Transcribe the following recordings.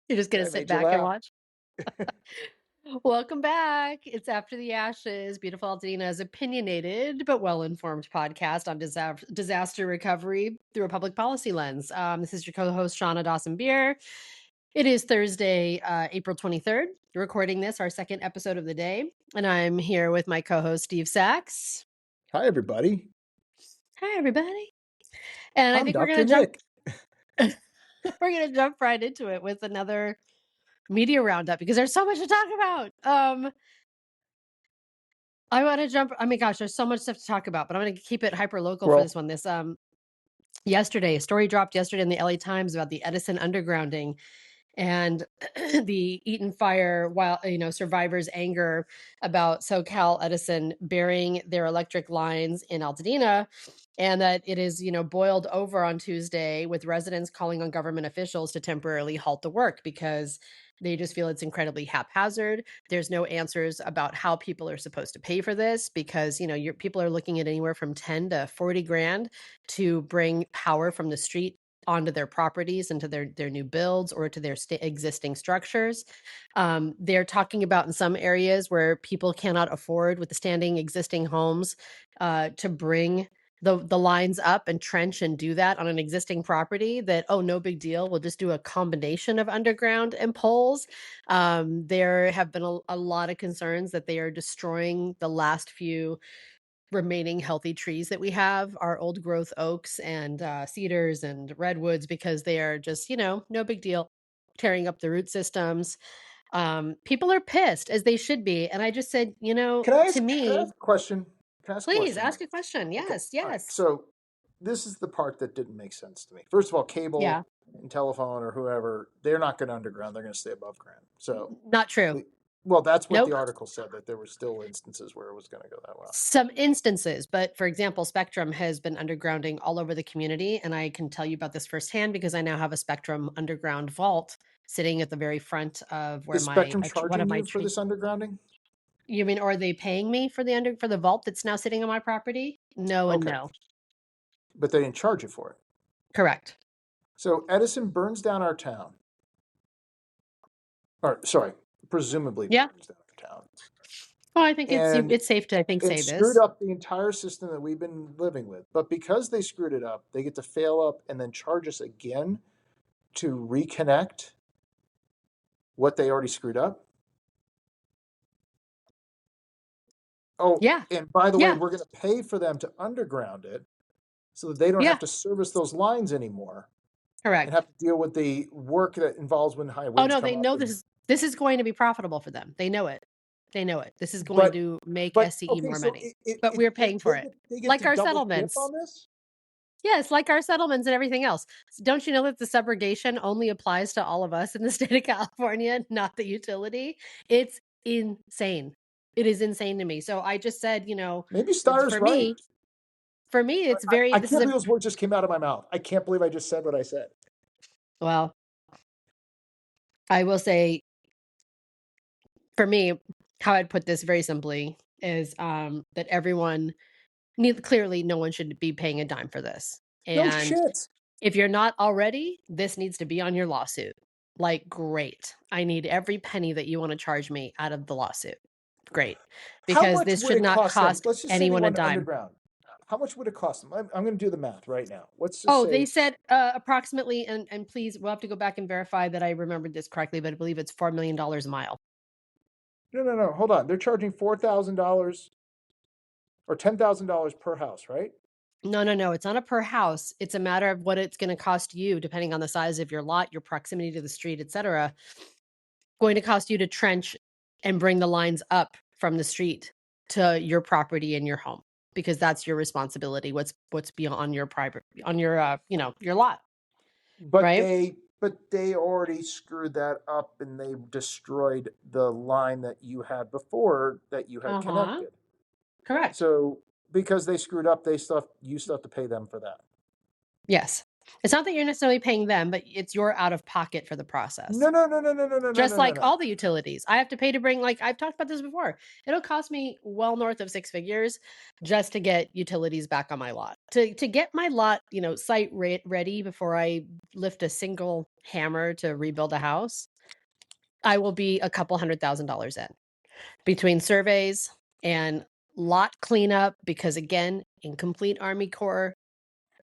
You're just gonna I sit made you back and laugh. watch? Welcome back. It's After the Ashes. Beautiful Altadina's opinionated but well-informed podcast on disaster recovery through a public policy lens. This is your co-host, Shauna Dawson-Beer. It is Thursday, April 23rd. Recording this, our second episode of the day. And I'm here with my co-host, Steve Sachs. Hi, everybody. Hi, everybody. And I I'm think we're Dr. going to jump... Nick. we're going to jump right into it with another Media Roundup because there's so much to talk about. I want to jump. I mean, gosh, there's so much stuff to talk about, but I'm going to keep it hyper local for this Well, one. Yesterday, a story dropped yesterday in the LA Times about the Edison undergrounding and the Eaton fire, while survivors' anger about SoCal Edison burying their electric lines in Altadena, and that it is boiled over on Tuesday with residents calling on government officials to temporarily halt the work because they just feel it's incredibly haphazard. There's no answers about how people are supposed to pay for this because people are looking at anywhere from 10 to 40 grand to bring power from the street onto their properties, into their new builds or to their existing structures. They're talking about in some areas where people cannot afford with the standing existing homes to bring the lines up and trench and do that on an existing property, that, oh, no big deal, we'll just do a combination of underground and poles. There have been a lot of concerns that they are destroying the last few remaining healthy trees that we have, our old growth oaks and cedars and redwoods, because they are just, no big deal, tearing up the root systems. People are pissed, as they should be. And I just said, to can I me, ask a question? Can I ask a please question? ask a question. Okay. Yes, All right. yes. So this is the part that didn't make sense to me. First of all, cable Yeah, and telephone or whoever, they're not going to underground. They're going to stay above ground. So, not true. well, that's what the Nope. article said, that there were still instances where it was going to go that well. Some instances, but for example, Spectrum has been undergrounding all over the community, and I can tell you about this firsthand because I now have a Spectrum underground vault sitting at the very front of where Is Spectrum one of charging my you for trees. this undergrounding? You mean, are they paying me for the vault that's now sitting on my property? No and Okay. no. But they didn't charge you for it. Correct. So Edison burns down our town. Or, sorry, presumably Yeah. burns down our town. Well, I think And it's safe to, I think, it say screwed this. up the entire system that we've been living with. But because they screwed it up, they get to fail up and then charge us again to reconnect what they already screwed up. Oh, Yeah. and by the way, Yeah. we're going to pay for them to underground it so that they don't have Yeah. to service those lines anymore and Correct. have to deal with the work that involves when high Oh winds no, come they up. know And this is going to be profitable for them. They know it. They know it. This is going but to make but SCE okay, more so money. But we're paying for it. they get Like to our double dip settlements. on this. Yes, like our settlements and everything else. Don't you know that the subrogation only applies to all of us in the state of California, not the utility? It's insane. It is insane to me. So I just said, Maybe it's Steyer's right. for me, it's very, I this is can't a, believe those words just came out of my mouth. I can't believe I just said what I said. well, I will say, for me, how I'd put this very simply is that clearly no one should be paying a dime for this. No And shit. if you're not already, this needs to be on your lawsuit. Like, great. I need every penny that you want to charge me out of the lawsuit. Great. How Because much this would should it not cost them? cost Let's just say they anyone a went dime. underground. How much would it cost them? I'm going to do the math right now. Let's just Oh, say, they said approximately, and please, we'll have to go back and verify that I remembered this correctly, but I believe it's $4 million a mile. no, hold on. They're charging $4,000 or $10,000 per house, right? No. It's not a per house. It's a matter of what it's going to cost you, depending on the size of your lot, your proximity to the street, etc. Going to cost you to trench and bring the lines up from the street to your property and your home, because that's your responsibility. What's beyond your private, on your your lot, But right? they already screwed that up and they destroyed the line that you had before that you had Uh-huh. connected. Correct. So because they screwed up, you still have to pay them for that. Yes. It's not that you're necessarily paying them, but it's your out of pocket for the process. No, no, no, no, no, no, no, no, Just no, no, like no. all the utilities. I have to pay to bring, like, I've talked about this before. It'll cost me well north of 6 figures just to get utilities back on my lot. To get my lot, site ready before I lift a single hammer to rebuild a house, I will be a couple $100,000 in between surveys and lot cleanup because, again, incomplete Army Corps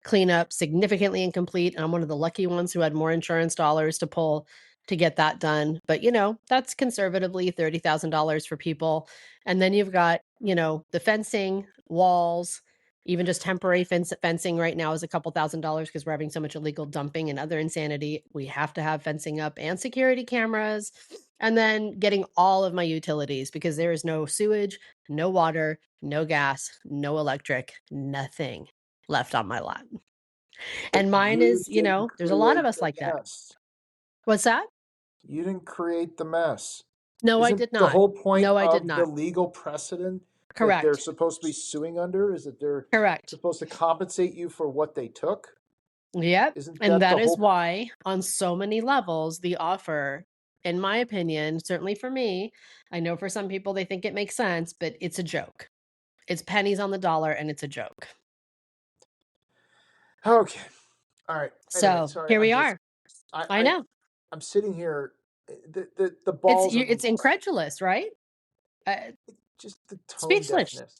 cleanup, significantly incomplete. I'm one of the lucky ones who had more insurance dollars to pull to get that done. But, that's conservatively $30,000 for people. And then you've got, the fencing, walls, even just temporary fencing right now is a couple $1,000s because we're having so much illegal dumping and other insanity. We have to have fencing up and security cameras. And then getting all of my utilities because there is no sewage, no water, no gas, no electric, nothing left on my lot. But And mine you is, didn't there's a lot of create us the like that. mess. What's that? You didn't create the mess. No, I Isn't did the not. whole point No, I did of the not. legal precedent that they're Correct. supposed to be suing under is that they're Correct. supposed to compensate you for what they took? Yep. Isn't And that that the is whole? why, on so many levels, the offer, in my opinion, certainly for me, I know for some people they think it makes sense, but it's a joke. It's pennies on the dollar and it's a joke. Okay. All right. Anyway, So sorry. here we are. I, I I, know. I'm sitting here. The balls of It's incredulous, right? Uh, just the tone Speechless. deafness.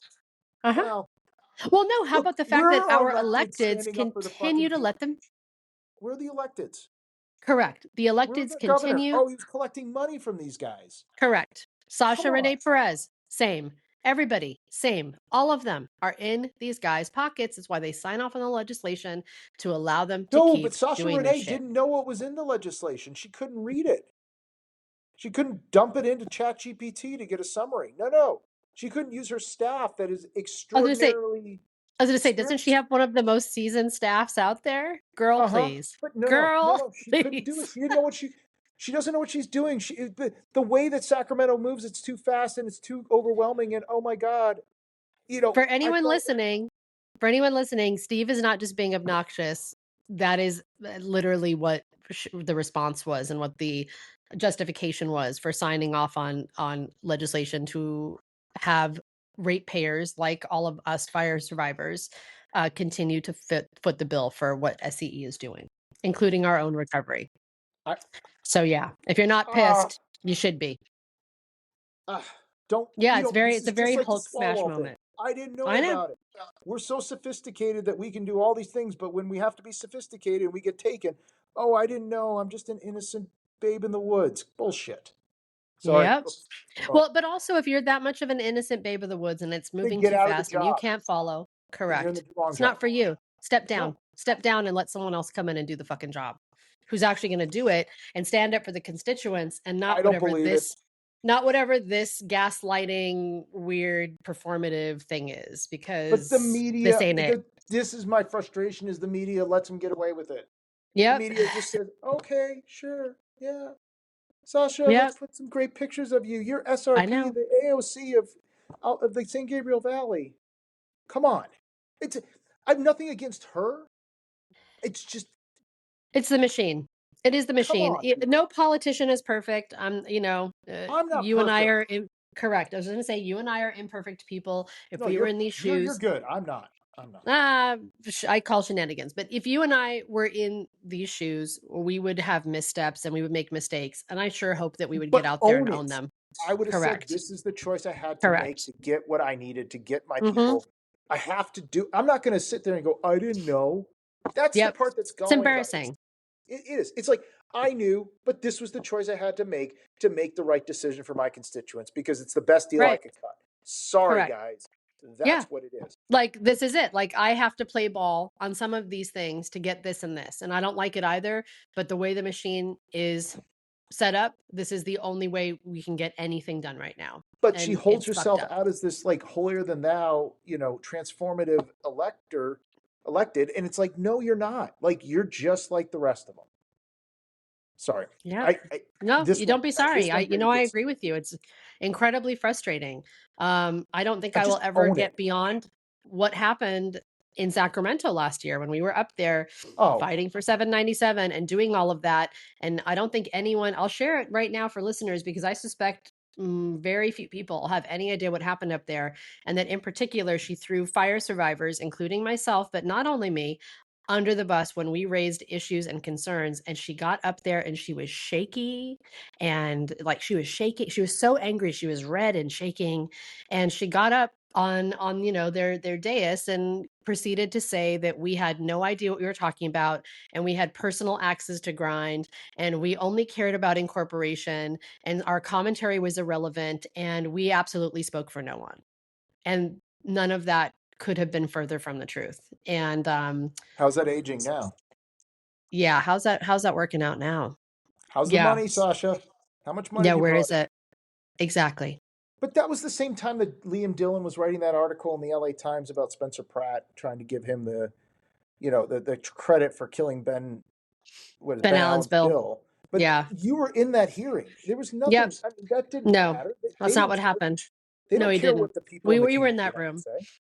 Uh-huh. Well, Well, no, how look, about the fact we're that our our elected electeds standing up for the fucking continue to let people. them. We're the electeds. Correct. The We're electeds the governor. continue. Oh, he was collecting money from these guys. Correct. Come Sasha on. Renee Perez, same. Everybody, same. All of them are in these guys' pockets. It's why they sign off on the legislation to allow them to No, but keep Sasha doing this Renee shit. didn't know what was in the legislation. She couldn't read it. She couldn't dump it into ChatGPT to get a summary. No, no. She couldn't use her staff that is I was gonna say, extraordinarily doesn't she experienced. have one of the most seasoned staffs out there? Girl, Uh-huh. please. But no, no, no, Girl, no. She couldn't do it. please. She didn't know what she doesn't know what she's doing. The way that Sacramento moves, it's too fast and it's too overwhelming. And oh my God, For I anyone felt listening, Steve is not just being obnoxious. That is literally what the response was and what the justification was for signing off on legislation to have ratepayers like all of us fire survivors continue to foot the bill for what SCE is doing, including our own recovery. I So yeah, if you're not ah pissed, you should be. ah don't Yeah, this it's a is just very like the Hulk smash Swalwell thing. moment. I didn't know I know. about it. We're so sophisticated that we can do all these things, but when we have to be sophisticated and we get taken, oh, I didn't know. I'm just an innocent babe in the woods. Bullshit. Sorry. Yep. Oh, Well, but also if you're that much of an innocent babe of the woods and it's then moving get too out of the fast and you job. can't follow, Then you're in correct. the wrong It's job. not for you. Step down. No, Step down and let someone else come in and do the fucking job. Who's actually going to do it and stand up for the constituents and I don't believe it. not whatever this gaslighting weird performative thing is But the because this media, ain't it. this is my frustration: is the media lets them get away with it. The Yep. media just says, "Okay, sure, yeah, Sasha, let's Yep. put some great pictures of you. You're I SRP, know. the AOC of the San Gabriel Valley. Come on, it's I have nothing against her. It's just It's the machine. It is the come machine. on, No people. politician is perfect. I'm not You and I perfect. are correct. I was going to say you and I are imperfect people. If No, we were in these you're shoes, good. I'm not. I'm not. I call shenanigans. But if you and I were in these shoes, we would have missteps and we would make mistakes. And I sure hope that we would get But out there and own own it. them. I would have said Correct. this is the choice I had to make Correct. to get what I needed to get my Mm-hmm. people. I have to do. I'm not going to sit there and go, I didn't know. That's the Yep. part that's It's going, guys. embarrassing. It is. It's like I knew, but this was the choice I had to make the right decision for my constituents because it's the best deal I Right. could cut. Sorry, Correct. guys. Yeah. That's what it is. Like this is it. Like I have to play ball on some of these things to get this and this. And I don't like it either, but the way the machine is set up, this is the only way we can get anything done right now. But she And holds it's fucked herself up. out as this like holier than thou, transformative elected, and it's like, no, you're not. Like you're just like the rest of them. Sorry, Yeah. I No, this you one don't be sorry. this one really I gets agree with you. It's incredibly frustrating. I don't think I I will just ever own get it. beyond what happened in Sacramento last year when we were up there Oh, fighting for 797 and doing all of that. And I don't think anyone, I'll share it right now for listeners because I suspect very few people have any idea what happened up there. And that in particular, she threw fire survivors, including myself, but not only me, under the bus when we raised issues and concerns. And she got up there and she was shaky and like she was shaking. She was so angry. She was red and shaking. And she got up on their dais and proceeded to say that we had no idea what we were talking about and we had personal axes to grind and we only cared about incorporation and our commentary was irrelevant and we absolutely spoke for no one. And none of that could have been further from the truth. And how's that aging now? yeah, how's that working out now? How's the Yeah. money, Sasha? How much money Yeah, you where brought is in? it? Exactly. But that was the same time that Liam Dillon was writing that article in the LA Times about Spencer Pratt, trying to give him the credit for killing Ben Ben Allen's Allen's bill. bill. But Yeah. you were in that hearing. There was nothing. Yep. I mean, that didn't No, matter. that's They not don't what care. happened. They No, don't he care didn't. what the people in We the were you were in community that have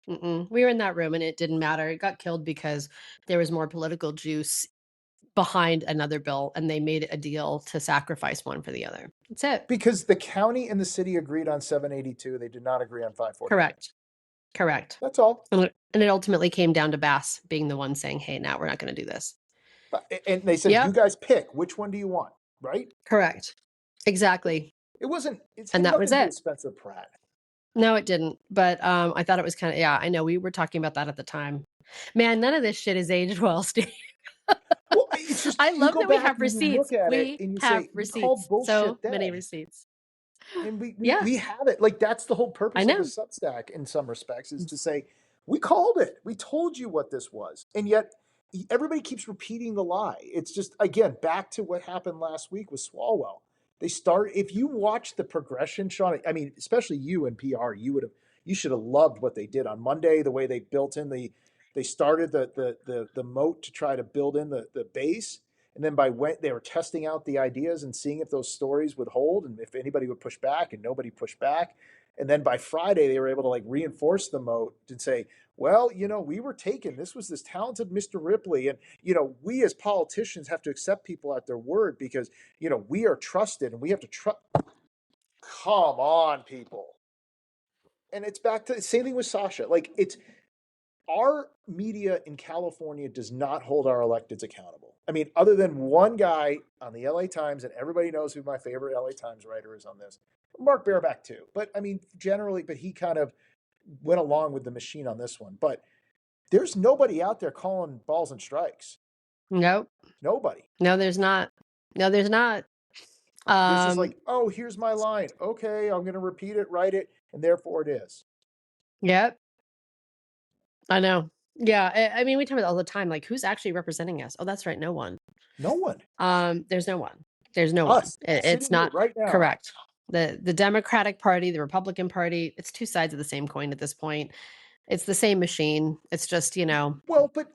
to room. say. We were in that room and it didn't matter. It got killed because there was more political juice behind another bill and they made a deal to sacrifice one for the other. That's it. Because the county and the city agreed on 782. They did not agree on 549. Correct. Correct. That's all. And it ultimately came down to Bass being the one saying, hey, now we're not going to do this. And they said, you Yep. guys pick. Which one do you want? Right? Correct. Exactly. It wasn't, it And had that was nothing to do with it. Spencer Pratt. No, it didn't. But I thought it was kind of, yeah, I know we were talking about that at the time. Man, none of this shit is aged well, Steve. Well, it's just, I you love go that we back have and you receipts. look at it We and you have say, we called receipts. So bullshit many then. receipts. And we, we, Yeah, we have it. Like, that's the whole I purpose of the know. Substack in some respects, is to say, we called it. We told you what this was. And yet, everybody keeps repeating the lie. It's just, again, back to what happened last week with Swalwell. If you watch the progression, Sean, I mean, especially you in PR, you should have loved what they did on Monday, the way they built in they started the moat to try to build in the base. And then by when they were testing out the ideas and seeing if those stories would hold and if anybody would push back, and nobody pushed back. And then by Friday, they were able to like reinforce the moat and say, well, we were taken. This was this talented Mr. Ripley. And, we as politicians have to accept people at their word because, we are trusted and we have to trust. Come on, people. And it's back to the same thing with Sasha. Like, it's our media in California does not hold our electeds accountable. I mean, other than one guy on the LA Times, and everybody knows who my favorite LA Times writer is on this, Mark Baerback too. But I mean, generally, but he kind of went along with the machine on this one. But there's nobody out there calling balls and strikes. Nope. Nobody. No, there's not. No, there's not. There's just Um, like, oh, here's my line. Okay, I'm going to repeat it, write it, and therefore it is. yep. I know. Yeah. I mean, we talk about it all the time. Like, who's actually representing us? Oh, that's right. No one. No one. There's no one. There's no one. Us It's sitting here not right now. correct. The Democratic Party, the Republican Party, it's two sides of the same coin at this point. It's the same machine. It's just, Well, but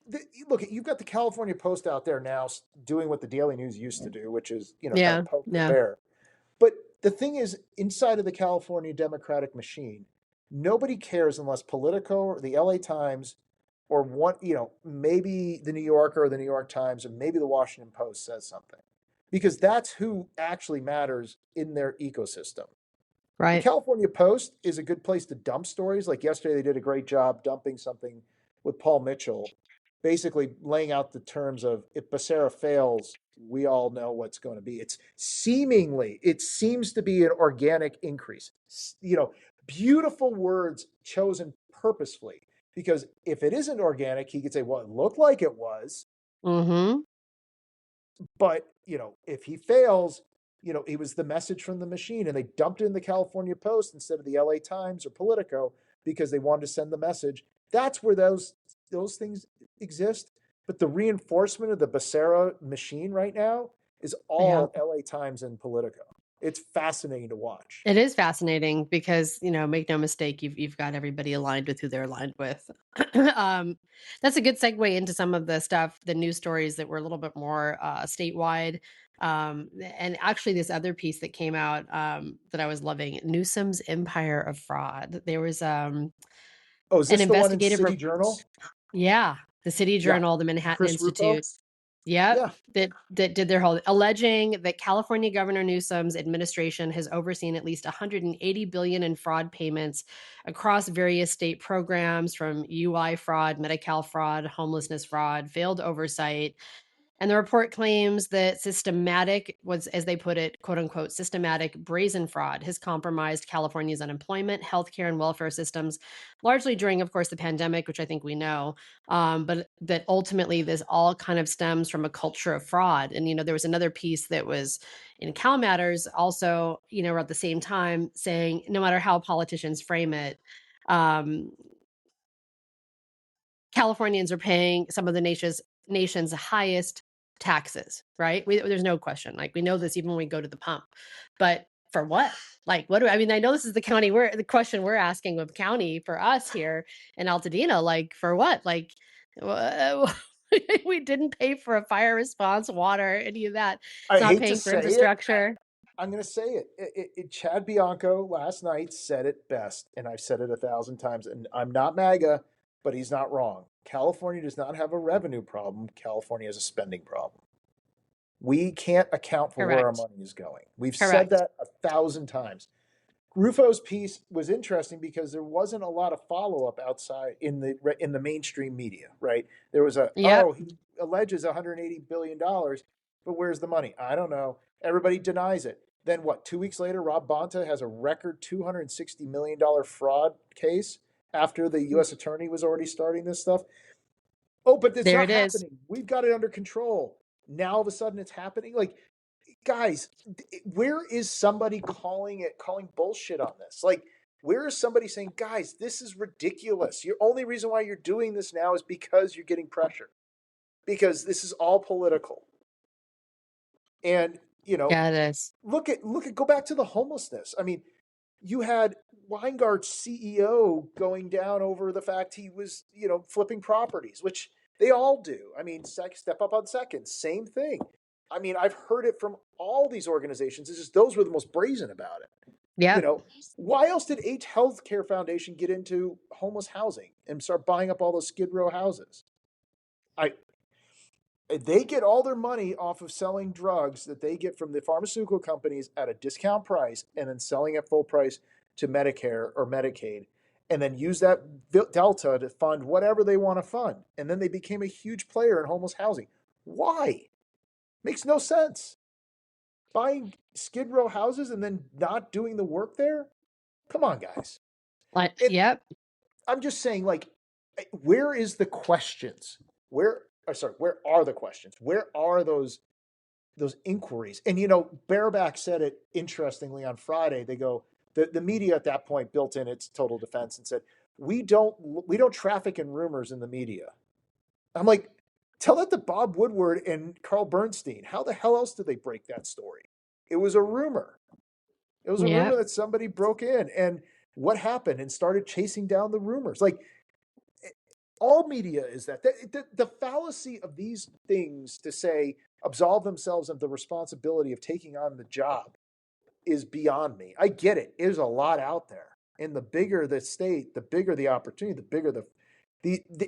look, you've got the California Post out there now doing what the Daily News used to do, which is, kind of yeah, poke the yeah, bear. But the thing is, inside of the California Democratic machine, nobody cares unless Politico or the LA Times or one, maybe the New Yorker or the New York Times or maybe the Washington Post says something. Because that's who actually matters in their ecosystem. The right. California Post is a good place to dump stories. Like yesterday, they did a great job dumping something with Paul Mitchell, basically laying out the terms of if Becerra fails, we all know what's going to be. It seems to be an organic increase. Beautiful words chosen purposefully. Because if it isn't organic, he could say, well, it looked like it was. Mm-hmm. But, if he fails, it was the message from the machine and they dumped it in the California Post instead of the LA Times or Politico because they wanted to send the message. That's where those things exist. But the reinforcement of the Becerra machine right now is Yeah. all LA Times and Politico. It's fascinating to watch. It is fascinating because, make no mistake, you've got everybody aligned with who they're aligned with. That's a good segue into some of the stuff, the news stories that were a little bit more statewide. And actually, this other piece that came out that I was loving, Newsom's Empire of Fraud. There was Oh, is an this the one in investigative City Journal? Yeah, the City Yeah. Journal, the Manhattan Chris Rufo. Institute. Yep, Yeah. that did their whole alleging that California Governor Newsom's administration has overseen at least 180 billion in fraud payments across various state programs, from UI fraud, Medi-Cal fraud, homelessness fraud, failed oversight. And the report claims that systematic was, as they put it, quote unquote, systematic brazen fraud has compromised California's unemployment, healthcare, and welfare systems, largely during, of course, the pandemic, which I think we know. But that ultimately this all kind of stems from a culture of fraud. And, there was another piece that was in Cal Matters also, at the same time saying no matter how politicians frame it, um, Californians are paying some of the nation's highest taxes, right? There's no question. Like, we know this even when we go to the pump. But for what? Like, what do I mean? I know this is the question we're asking of county for us here in Altadena. Like, for what? Like, we didn't pay for a fire response, water, any of that. I Not hate to paying for say it. infrastructure. I'm going to say it. Chad Bianco last night said it best, and I've said it 1,000 times, and I'm not MAGA, but he's not wrong. California does not have a revenue problem. California has a spending problem. We can't account for where our Correct. money is going. We've said Correct. that 1,000 times. Rufo's piece was interesting because there wasn't a lot of follow up outside in the mainstream media, right? There was Yep. he alleges 180 billion dollars, but where's the money? I don't know. Everybody denies it. Then what? 2 weeks later, Rob Bonta has a record $260 million fraud case after the U.S. attorney was already starting this stuff. Oh, but it's There not it is. happening. We've got it under control. Now all of a sudden it's happening. Like, guys, where is somebody calling bullshit on this? Like, where is somebody saying, guys, this is ridiculous? Your only reason why you're doing this now is because you're getting pressure, because this is all political. And Yeah, it is. go back to the homelessness. I mean, you had Weingart's CEO going down over the fact he was, flipping properties, which they all do. I mean, step up on seconds, same thing. I mean, I've heard it from all these organizations. It's just those were the most brazen about it. Yep. Why else did H Healthcare Foundation get into homeless housing and start buying up all those Skid Row houses? I They get all their money off of selling drugs that they get from the pharmaceutical companies at a discount price and then selling at full price to Medicare or Medicaid, and then use that delta to fund whatever they want to fund. And then they became a huge player in homeless housing. Why? Makes no sense. Buying Skid Row houses and then not doing the work there? Come on, guys. Yep. I'm just saying, like, where is the questions? Where are the questions? Where are those inquiries? And Baerback said it interestingly on Friday. They go, the media at that point built in its total defense and said, we don't traffic in rumors in the media. I'm like, tell that to Bob Woodward and Carl Bernstein. How the hell else did they break that story? It was a rumor. It was a rumor Yep. that somebody broke in, and what happened, and started chasing down the rumors. Like, all media is that. The fallacy of these things to say absolve themselves of the responsibility of taking on the job is beyond me. I get it. There's a lot out there. And the bigger the state, the bigger the opportunity, the bigger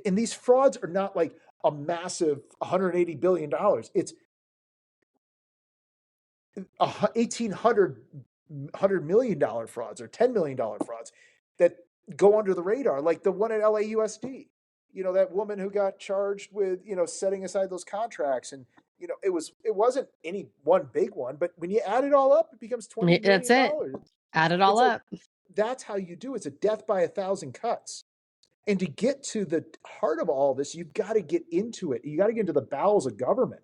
and these frauds are not like a massive $180 billion. It's 1,800 $100 million frauds or $10 million frauds that go under the radar, like the one at LAUSD. That woman who got charged with setting aside those contracts, and it wasn't any one big one, but when you add it all up, it becomes twenty That's million it. dollars. Add it all It's like, up. that's how you do it. It's a death by 1,000 cuts. And to get to the heart of all this, you've got to get into it. You got to get into the bowels of government.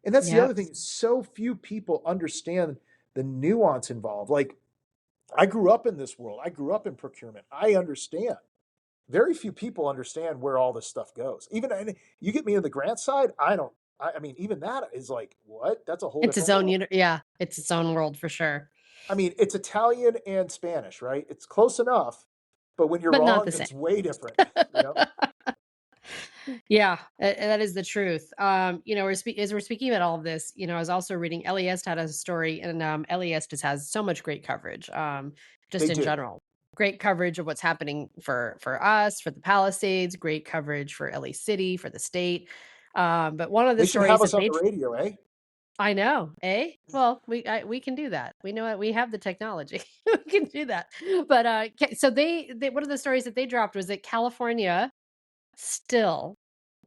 And that's the other Yep. thing. So few people understand the nuance involved. Like, I grew up in this world. I grew up in procurement. I understand. Very few people understand where all this stuff goes. Even, and you get me in the grant side, I don't. I mean, even that is like, what? That's a whole It's its different own world. unit. Yeah, it's its own world for sure, I mean, it's Italian and Spanish, right? It's close enough, but when you're but not wrong, the same. it's way different. You know? Yeah, that is the truth. As we're speaking about all of this, I was also reading LES had a story, and LES just has so much great coverage, They just in do. general. great coverage of what's happening for us, for the Palisades, great coverage for LA City, for the state. But one of the They should have stories us that on the radio, eh? I know, eh? Well, we can do that. We know it. We have the technology. We can do that. But so they one of the stories that they dropped was that California still,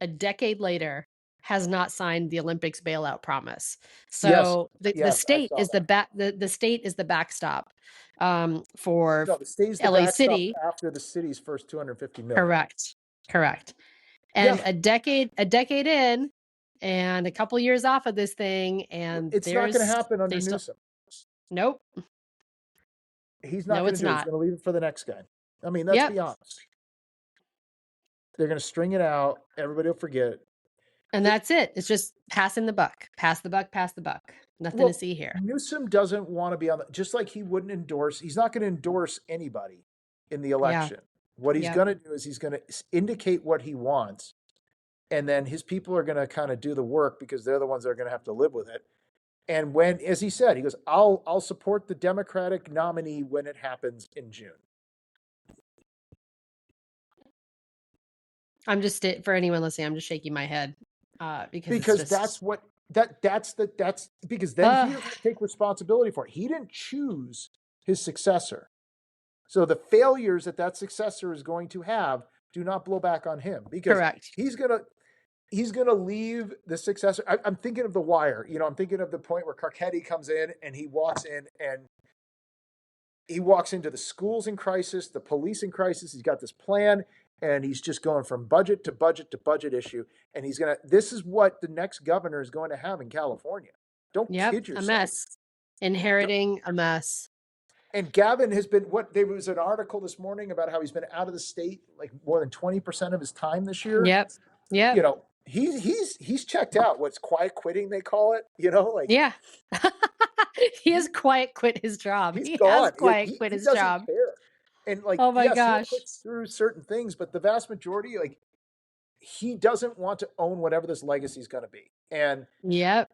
a decade later, has not signed the Olympics bailout promise. Yes, So the yes, I state saw is that. the state is the backstop for No, the state's the LA backstop City. after the city's first 250 million. Correct. Correct. Yeah, And a decade in, and a couple years off of this thing, and it's not going to there's happen under they still Newsom. nope. He's not No, going to it's do it. He's not. going to leave it for the next guy. I mean, let's Yep. be honest. They're going to string it out. Everybody will forget. And The, that's it. It's just passing the buck. Pass the buck, pass the buck. Nothing to well, see here. Newsom doesn't want to be on the, just like he wouldn't endorse, he's not going to endorse anybody in the Yeah. election. What he's Yep. going to do is he's going to indicate what he wants, and then his people are going to kind of do the work because they're the ones that are going to have to live with it. And when, as he said, he goes, I'll support the Democratic nominee when it happens in June. I'm just for anyone listening, I'm just shaking my head because it's Because just that's because then he doesn't take responsibility for it. He didn't choose his successor. So the failures that successor is going to have do not blow back on him because correct. he's gonna leave the successor. I'm thinking of The Wire. I'm thinking of the point where Carcetti comes in and he walks in and he walks into the schools in crisis, the police in crisis. He's got this plan and he's just going from budget to budget to budget issue. And this is what the next governor is going to have in California. Don't Yep, kid a yourself. mess. Inheriting a mess. And Gavin has been there was an article this morning about how he's been out of the state like more than 20% of his time this year. Yep. Yep. He's checked out. What's quiet quitting they call it, like Yeah. He has quiet quit his job. he's He has gone. quiet quit He his doesn't job. care. And like, Oh my yes, he'll gosh. push through certain things, but the vast majority, like, he doesn't want to own whatever this legacy is going to be. And Yep.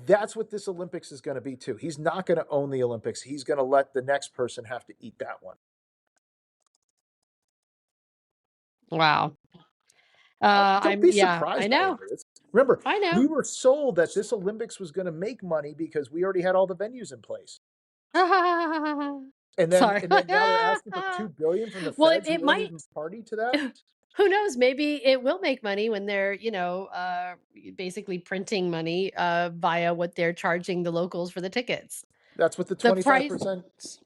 that's what this Olympics is going to be too. He's not going to own the Olympics. He's going to let the next person have to eat that one. Wow. Don't be Yeah, I surprised by any know. of this. Remember, I know. we were sold that this Olympics was going to make money because we already had all the venues in place. And then Sorry. and then now they're asking for $2 billion from the Well, feds who it won't might. even party to that. Who knows? Maybe it will make money when they're, basically printing money via what they're charging the locals for the tickets. That's what the The price. 25%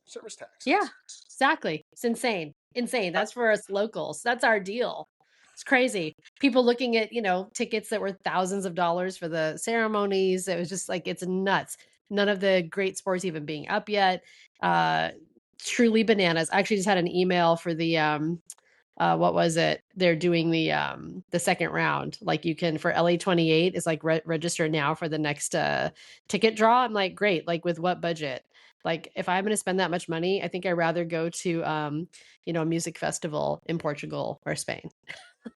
service tax Yeah, is. exactly. It's insane. Insane. I, That's for us locals. That's our deal. It's crazy. People looking at, tickets that were thousands of dollars for the ceremonies. It was just like, it's nuts. None of the great sports even being up yet. Truly bananas. I actually just had an email for the what was it? They're doing the second round. Like you can for LA 28 is like register now for the next ticket draw. I'm like, great. Like with what budget? Like if I'm going to spend that much money, I think I'd rather go to a music festival in Portugal or Spain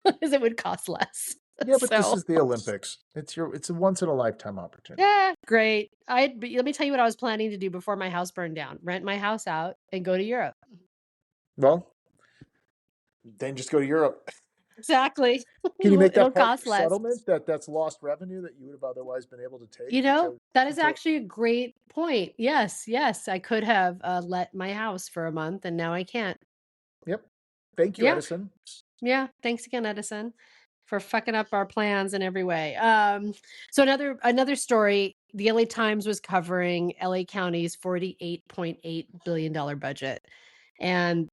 because it would cost less. yeah, but this So is the Olympics. It's a once in a lifetime opportunity. yeah, great. Let me tell you what I was planning to do before my house burned down. Rent my house out and go to Europe. Well, then just go to Europe. Exactly. Can you make It'll that part of cost your less. settlement that's lost revenue that you would have otherwise been able to take because That is until actually a great point. Yes, yes. I could have let my house for a month and now I can't. yep. Thank you, Yeah. Edison. Yeah. Thanks again, Edison, for fucking up our plans in every way. So another story, the LA Times was covering LA County's $48.8 billion budget. And,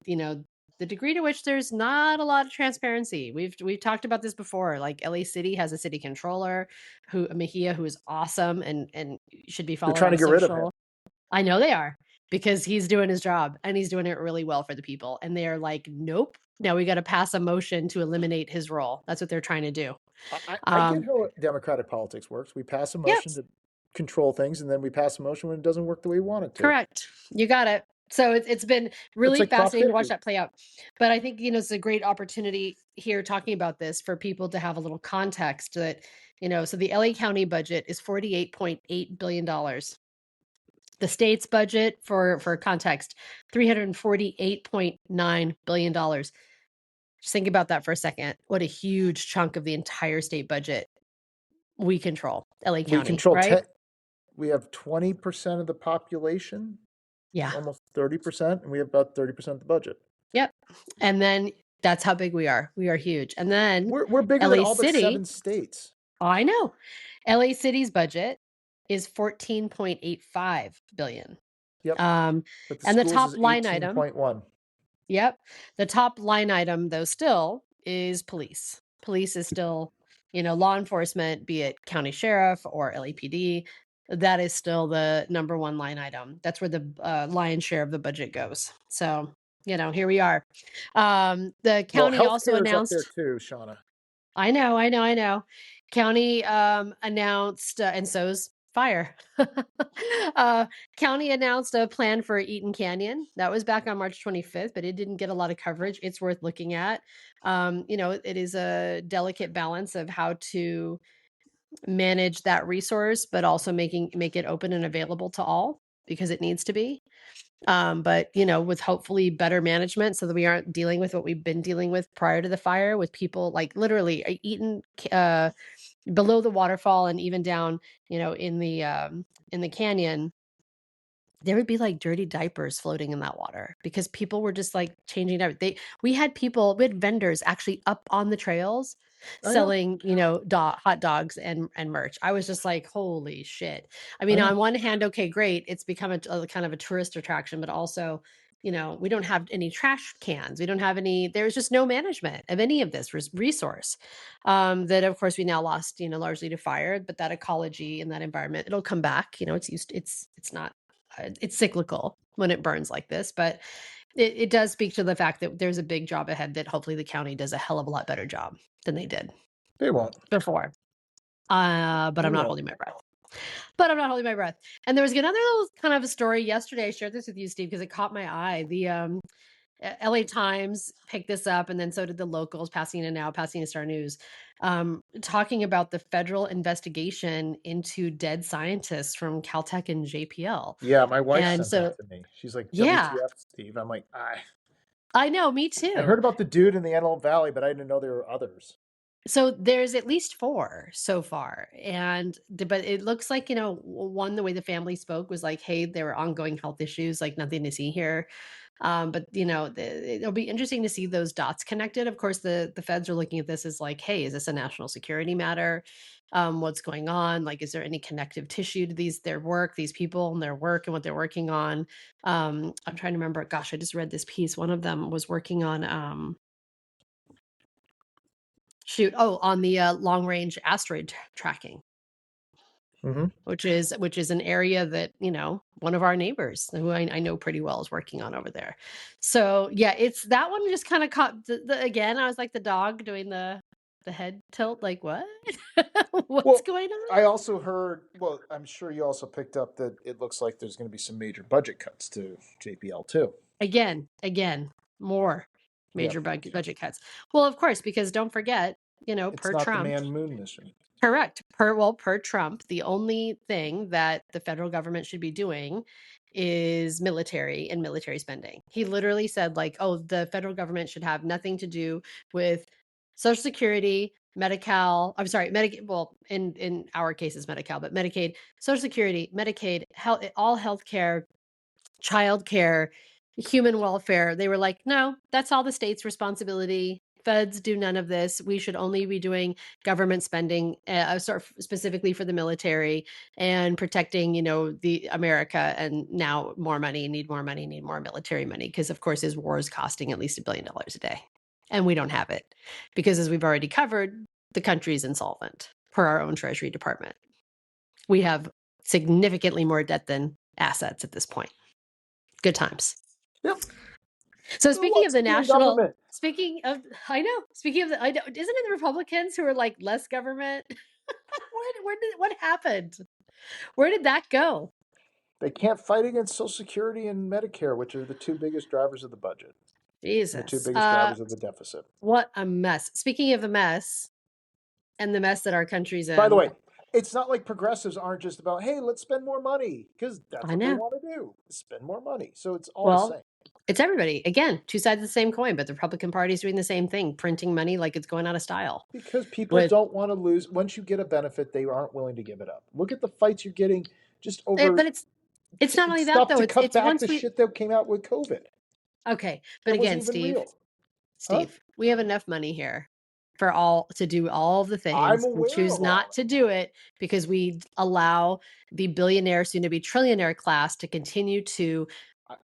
the degree to which there's not a lot of transparency. We've talked about this before. Like LA City has a city controller Mejia, who is awesome and should be They're followed trying to on get rid of him. social. I know they are because he's doing his job and he's doing it really well for the people. And they are like, nope. Now we got to pass a motion to eliminate his role. That's what they're trying to do. I get how democratic politics works. We pass a Yep. motion to control things, and then we pass a motion when it doesn't work the way we want it to. Correct. You got it. So it's been really like Prop fascinating to watch 50. that play out. But I think, it's a great opportunity here talking about this for people to have a little context that, so the LA County budget is $48.8 billion. The state's budget, for context, $348.9 billion. Just think about that for a second. What a huge chunk of the entire state budget we control, LA We County, control right? 10, we have 20% of the population, Yeah. almost 30%, and we have about 30% of the budget. Yep. And then that's how big we are. We are huge. And then We're bigger than LA all but City, 7 states. oh, I know. LA City's budget is 14.85 billion. Yep. Um, But the and the schools top is line item, 18.1. yep, the top line item though still is police. Police is still, law enforcement, be it county sheriff or LAPD. That is still the number one line item. That's where the lion's share of the budget goes. So, here we are. The Well, county also healthcare is up there announced. too, Shauna. I know, I know, I know. County announced, and so's fire. uh, County announced a plan for Eaton Canyon. That was back on March 25th, but it didn't get a lot of coverage. It's worth looking at. It is a delicate balance of how to manage that resource, but also make it open and available to all because it needs to be. But with hopefully better management so that we aren't dealing with what we've been dealing with prior to the fire, with people like literally eaten below the waterfall and even down, in the canyon. There would be like dirty diapers floating in that water because people were just like changing out. We had vendors actually up on the trails I know. selling, hot dogs and merch. I was just like, holy shit. I I mean, know. on one hand, okay, great. It's become a kind of a tourist attraction, but also, we don't have any trash cans. We don't have there's just no management of any of this resource. That of course we now lost, largely to fire, but that ecology and that environment, it'll come back. It's not, it's cyclical when it burns like this, but it does speak to the fact that there's a big job ahead that hopefully the county does a hell of a lot better job than they did They won't. before. But They I'm not won't. holding my breath. But I'm not holding my breath. And there was another little kind of a story yesterday. I shared this with you, Steve, because it caught my eye. The LA Times picked this up, and then so did the locals, passing it now, passing it Star News, talking about the federal investigation into dead scientists from Caltech and JPL. Yeah, my wife And sent that so, to me. She's like, yeah, WTF, Steve? I'm like, I know, me I too. heard about the dude in the Antelope Valley, but I didn't know there were others. So there's at least 4 so far, but it looks like, one, the way the family spoke was like, "Hey, there were ongoing health issues, like nothing to see here." But it'll be interesting to see those dots connected. Of course, the feds are looking at this as like, "Hey, is this a national security matter? What's going on? Like, is there any connective tissue to their work, these people and their work and what they're working on?" I'm trying to remember. Gosh, I just read this piece. One of them was working on on the long range asteroid tracking, Mm-hmm. which is an area that one of our neighbors who I know pretty well is working on over there. So yeah, it's that one just kind of caught again. I was like the dog doing the head tilt, like what? What's Well, going on? I also heard, well, I'm sure you also picked up that it looks like there's going to be some major budget cuts to JPL too. Again, more Yep. major budget cuts. Well, of course, because don't forget, It's per not the Trump. man moon mission. Correct. Per Trump, the only thing that the federal government should be doing is military and military spending. He literally said like, "Oh, the federal government should have nothing to do with Social Security, Medi-Cal, I'm sorry, Medicaid, well, in our case it's Medi-Cal, but Medicaid, Social Security, Medicaid, health, all healthcare, childcare, human welfare." They were like, "No, that's all the state's responsibility. Feds do none of this. We should only be doing government spending, specifically for the military and protecting, the America. And now more money, need more money, need more military money, because of course his war is costing at least $1 billion a day, and we don't have it because, as we've already covered, the country is insolvent per our own Treasury Department. We have significantly more debt than assets at this point. Good times. Yep. So Who speaking of wants the to be in national, government? speaking of, I know, speaking of the, I know, isn't it the Republicans who are like less government? What happened? Where did that go? They can't fight against Social Security and Medicare, which are the two biggest drivers of the budget, and the two Jesus. biggest drivers of the deficit. What a mess. Speaking of a mess and the mess that our country's By the in. way, It's not like progressives aren't just about, hey, let's spend more money, because that's I what they know. want to do, is spend more money. So it's all the Well, same. it's everybody. Again, two sides of the same coin, but the Republican Party is doing the same thing, printing money like it's going out of style. Because people With don't want to lose. Once you get a benefit, they aren't willing to give it up. Look at the fights you're getting just over but it's not only that stuff though. to It's cut it's back once the we shit that came out with COVID. okay. But That wasn't again, even Steve, real. Huh? Steve, we have enough money here for all to do all of the I'm things. We aware choose of all not of to do it because we allow the billionaire, soon to be trillionaire class to continue to it.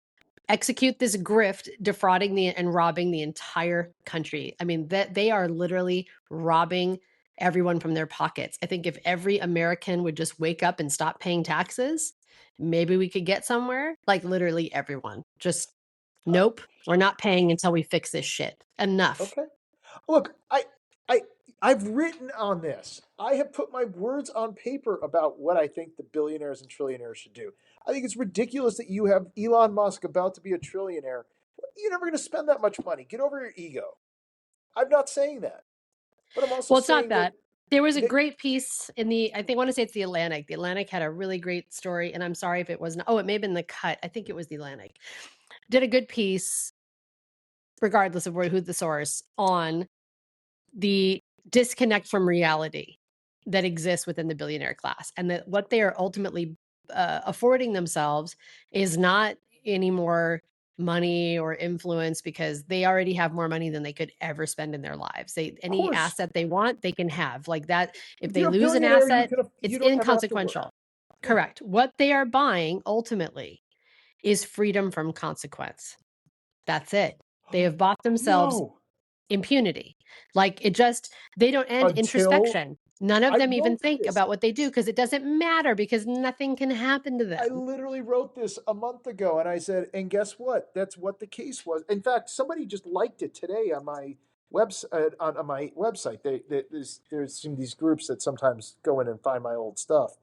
execute this grift, defrauding and robbing the entire country. I mean, that they are literally robbing everyone from their pockets. I think if every American would just wake up and stop paying taxes, maybe we could get somewhere. Like literally everyone. Just nope, we're not paying until we fix this shit. Enough. Okay. Look, I, I've written on this. I have put my words on paper about what I think the billionaires and trillionaires should do. I think it's ridiculous that you have Elon Musk about to be a trillionaire. You're never going to spend that much money. Get over your ego. I'm not saying that, but I'm also Well, it's not saying that that. There was a that great piece in I want to say it's the Atlantic. The Atlantic had a really great story, and I'm sorry if it wasn't. Oh, it may have been the Cut. I think it was the Atlantic. Did a good piece, regardless of who the source, on the disconnect from reality that exists within the billionaire class, and that what they are ultimately affording themselves is not any more money or influence because they already have more money than they could ever spend in their lives. of Any course, asset they want, they can have like that. If if they you're a lose an billionaire, asset, you it's don't ever have to work. inconsequential. Yeah. Correct. What they are buying ultimately is freedom from consequence. That's it. They have bought themselves No. impunity. Like it just, they don't end Until introspection. None of I them even wrote think this. about what they do because it doesn't matter because nothing can happen to I them. literally wrote this a month ago, and I said, and guess what? That's what the case was. In fact, somebody just liked it today on my website. On my website, there's some of these groups that sometimes go in and find my old stuff.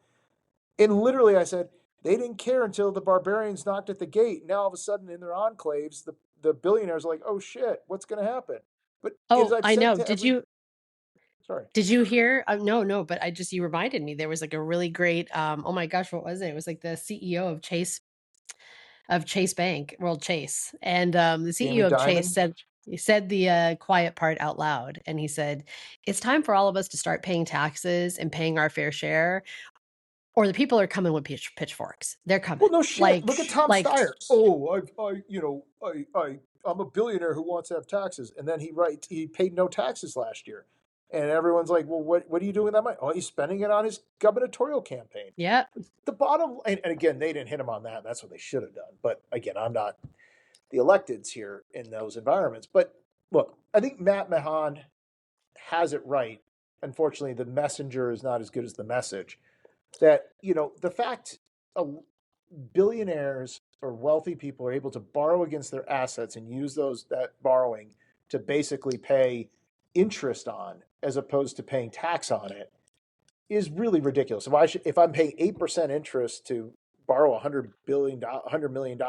And literally, I said they didn't care until the barbarians knocked at the gate. Now all of a sudden, in their enclaves, the billionaires are like, "Oh shit, what's going to happen?" But as Oh, I've I said know. to every, sorry, Did you hear? No, no, but I just, you reminded me there was like a really great, oh my gosh, what was it? It was like the CEO of Chase Bank, World Chase. And the Jamie CEO of Chase Dimon. said, he said the quiet part out loud. And he said, it's time for all of us to start paying taxes and paying our fair share, or the people are coming with pitchforks. They're coming. Well, no shit. Look at Tom Like, Steyer. Oh, I'm a billionaire who wants to have taxes, and then he paid no taxes last year, and everyone's like, well, what are you doing with that money? Oh, he's spending it on his gubernatorial campaign. yeah, The bottom, and again, they didn't hit him on that. That's what they should have done. But again, I'm not the electeds here in those environments. But look, I think Matt Mahan has it right. Unfortunately, the messenger is not as good as the message. That the fact billionaires or wealthy people are able to borrow against their assets and use that borrowing to basically pay interest on as opposed to paying tax on it is really ridiculous. If I'm paying 8% interest to borrow $100 million,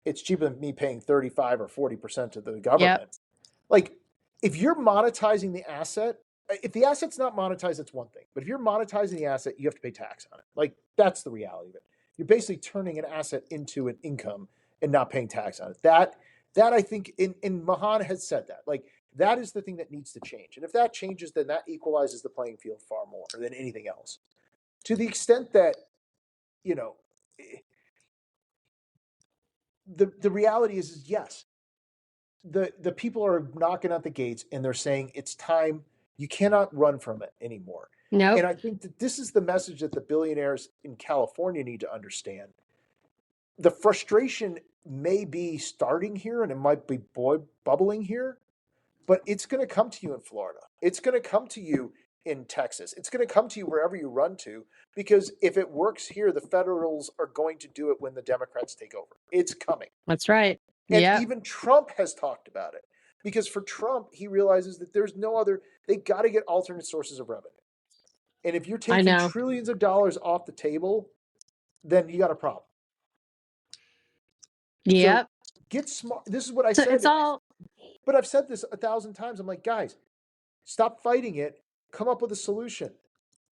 it's cheaper than me paying 35 or 40% to the yep, government. Like, if you're monetizing the asset, if the asset's not monetized, it's one thing. But if you're monetizing the asset, you have to pay tax on it. Like, that's the reality of it. You're basically turning an asset into an income and not paying tax on it. That I think, in Mahan has said that. Like, that is the thing that needs to change. And if that changes, then that equalizes the playing field far more than anything else. To the extent that, you know, the reality is yes, the people are knocking at the gates and they're saying it's time. You cannot run from it anymore. And nope, I think that this is the message that the billionaires in California need to understand. The frustration may be starting here and it might be bubbling here, but it's going to come to you in Florida. It's going to come to you in Texas. It's going to come to you wherever you run to, because if it works here, the federals are going to do it when the Democrats take over. It's coming. that's right. And Yep, even Trump has talked about it, because for Trump, he realizes that there's no other, they got to get alternate sources of revenue. And if you're I taking know. trillions of dollars off the table, then you got a problem. So Yep. get smart. This is what I So it's said, all, but I've said this 1,000 times. I'm like, guys, stop fighting it. Come up with a solution.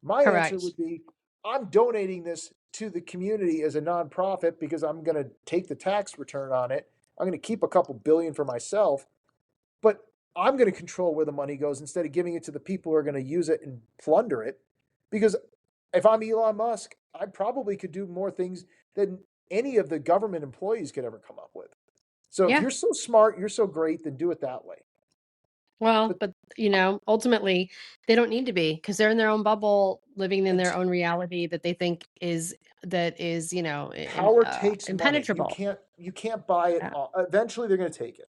My answer Correct. would be, I'm donating this to the community as a nonprofit because I'm going to take the tax return on it. I'm going to keep a couple billion for myself, but I'm going to control where the money goes instead of giving it to the people who are going to use it and plunder it. Because if I'm Elon Musk, I probably could do more things than any of the government employees could ever come up with. So if Yeah. you're so smart, you're so great, then do it that way. Well, But but ultimately, they don't need to be because they're in their own bubble, living in and their own reality that they think is power takes money. You impenetrable. can't buy it Yeah. all. Eventually they're going to take it.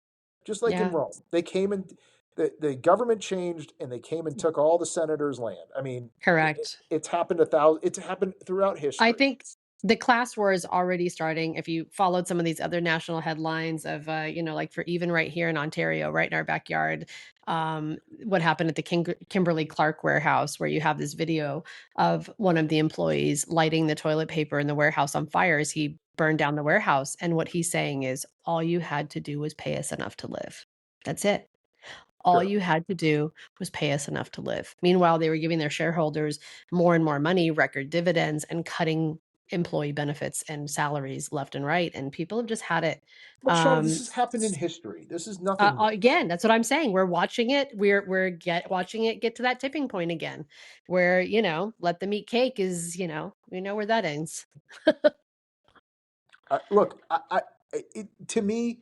Just like in Yeah. Rome. They came and the government changed and they came and took all the senators' land. I mean, Correct. it's happened a thousand it's happened throughout I history. think the class war is already starting. If you followed some of these other national headlines of, like for even right here in Ontario, right in our backyard, what happened at the Kimberly Clark warehouse, where you have this video of one of the employees lighting the toilet paper in the warehouse on fire as he burned down the warehouse. And what he's saying is, all you had to do was pay us enough to live. That's it. All Sure. you had to do was pay us enough to live. Meanwhile, they were giving their shareholders more and more money, record dividends, and cutting employee benefits and salaries left and right. And people have just had it. But Shauna, this has happened in history. This is nothing new. Again, that's what I'm saying. We're watching it. We're watching it get to that tipping point again, where let them eat cake is we know where that ends. Look, to me,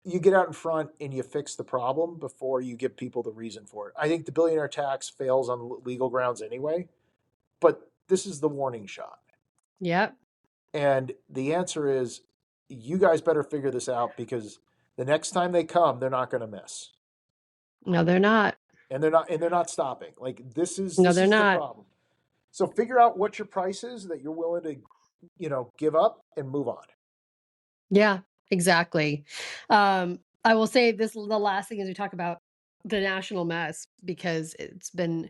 you get out in front and you fix the problem before you give people the reason for it. I think the billionaire tax fails on legal grounds anyway, but this is the warning shot. Yep. And the answer is, you guys better figure this out because the next time they come, they're not going to miss. No, they're not. And they're not stopping. Like No, this they're is the not. problem. So figure out what your price is that you're willing to, give up and move on. Yeah, exactly. I will say this the last thing as we talk about the national mess, because it's been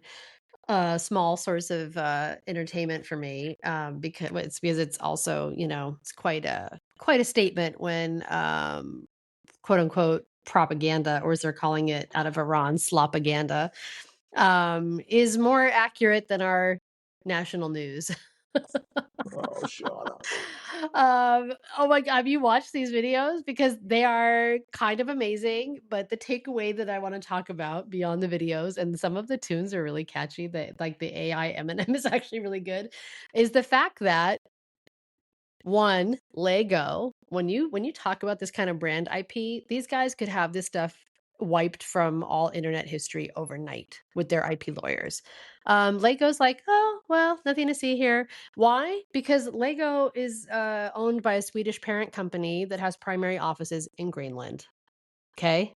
a small source of entertainment for me, because it's also it's quite a statement when quote unquote propaganda, or as they're calling it out of Iran, slopaganda, is more accurate than our national news. Oh, shut up. Oh my god, have you watched these videos? Because they are kind of amazing, but the takeaway that I want to talk about beyond the videos, and some of the tunes are really catchy, that like the AI Eminem is actually really good, is the fact that one, Lego, when you talk about this kind of brand IP, these guys could have this stuff wiped from all internet history overnight with their IP lawyers. Lego's like, oh, well, nothing to see here. Why? Because Lego is owned by a Swedish parent company that has primary offices in Greenland. Okay.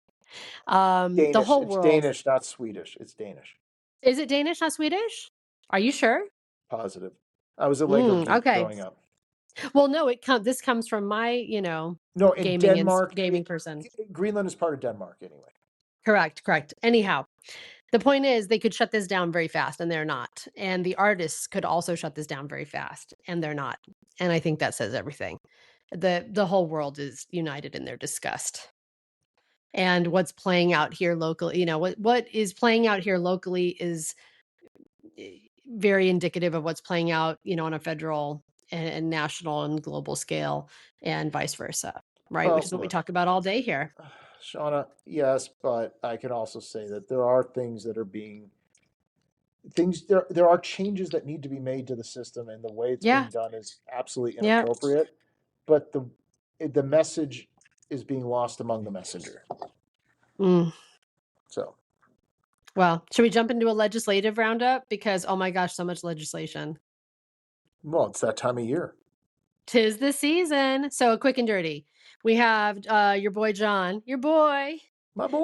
The Danish. whole It's world. Danish, not Swedish. It's Danish. Is it Danish, not Swedish? Are you sure? Positive. I was a Lego geek Okay. growing up. Well, no, this comes from my, No, in Denmark, gaming person. Greenland is part of Denmark anyway. Correct, correct. Anyhow, the point is they could shut this down very fast, and they're not. And the artists could also shut this down very fast, and they're not. And I think that says everything. The whole world is united in their disgust. And what's playing out here locally, what is playing out here locally is very indicative of what's playing out, on a federal and national and global scale, and vice versa, right? Which Well, is what we look, talk about all day here. Shauna, yes, but I can also say that there are things that are being things there are changes that need to be made to the system, and the way it's Yeah, being done is absolutely yeah. inappropriate. But the message is being lost among the messenger. Mm. So, Well, should we jump into a legislative roundup? Because, oh my gosh, so much legislation. well, it's that time of year. 'Tis the season. So quick and dirty. We have your boy John, My boy,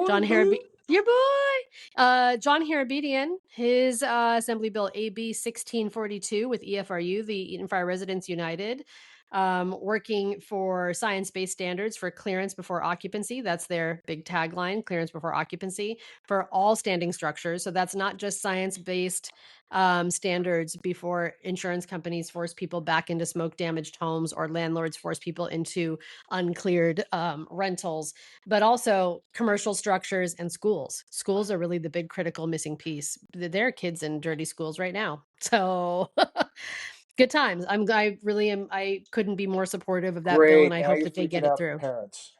John man. Harab, your boy, John Harabedian, his Assembly Bill AB 1642 with EFRU, the Eaton Fire Residents United. working for science-based standards for clearance before occupancy. That's their big tagline, clearance before occupancy, for all standing structures. So that's not just science-based standards before insurance companies force people back into smoke-damaged homes or landlords force people into uncleared rentals, but also commercial structures and schools. Schools are really the big critical missing piece. There are kids in dirty schools right now. So good times. I really am. I couldn't be more supportive of that bill, and Great. I Now hope you're that they freaking get it out the through. parents.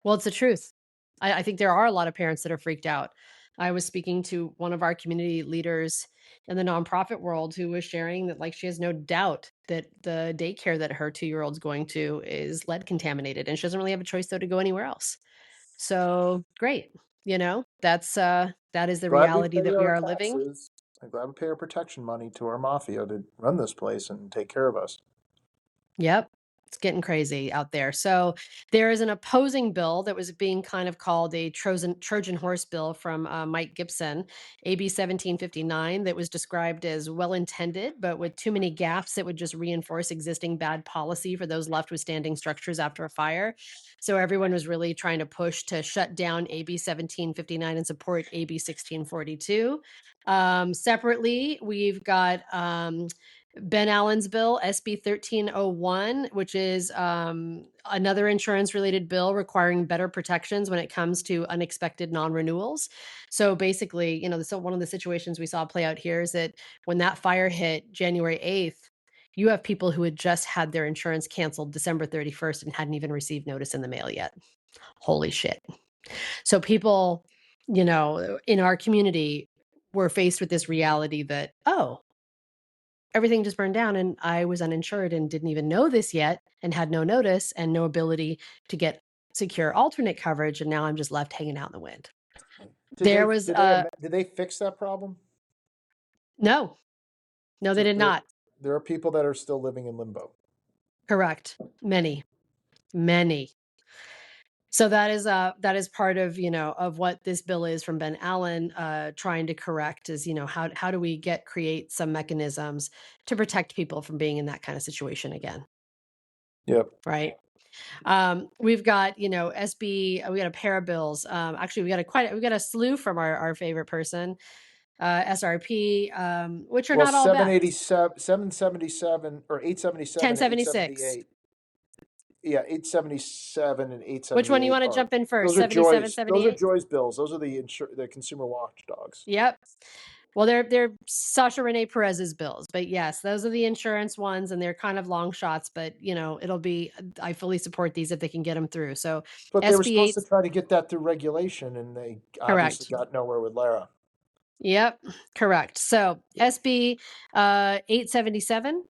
Well, it's the truth. I think there are a lot of parents that are freaked out. I was speaking to one of our community leaders in the nonprofit world who was sharing that, like, she has no doubt that the daycare that her 2-year-old's going to is lead contaminated, and she doesn't really have a choice though to go anywhere else. So great, that is the Glad we reality pay that we our are living. taxes. I'm glad we pay our protection money to our mafia to run this place and take care of us. Yep. It's getting crazy out there. So there is an opposing bill that was being kind of called a Trojan horse bill from Mike Gibson, AB 1759, that was described as well intended, but with too many gaps that would just reinforce existing bad policy for those left with standing structures after a fire. So everyone was really trying to push to shut down AB 1759 and support AB 1642. Separately, we've got Ben Allen's bill, SB 1301, which is another insurance related bill requiring better protections when it comes to unexpected non renewals. So basically, so one of the situations we saw play out here is that when that fire hit January 8th, you have people who had just had their insurance canceled December 31st and hadn't even received notice in the mail yet. Holy shit. So people, in our community were faced with this reality that, oh, everything just burned down and I was uninsured and didn't even know this yet and had no notice and no ability to get secure alternate coverage. And now I'm just left hanging out in the wind. Did There they was did they fix that problem? no, no, they So did not. there are people that are still living in limbo. Correct. Many, many. So that is part of, of what this bill is from Ben Allen, trying to correct is, how do we create some mechanisms to protect people from being in that kind of situation again. Yep. Right. We've got, SB, we got a pair of bills. Actually, we got a slew from our favorite person, SRP, which are Well, not all bad. 787, 777 or 877 and 1076. 878. Yeah, 877 and Which one do you 878 want to are jump in first? those are 77, Joy's. Those are 78? Joy's bills. Those are the consumer watchdogs. Yep. Well, they're Sasha Renee Perez's bills, but yes, those are the insurance ones, and they're kind of long shots. But it'll be. I fully support these if they can get them through. So But they were SB supposed to 8, try to get that through regulation, and they obviously correct. got nowhere with Lara. Yep, correct. So SB 877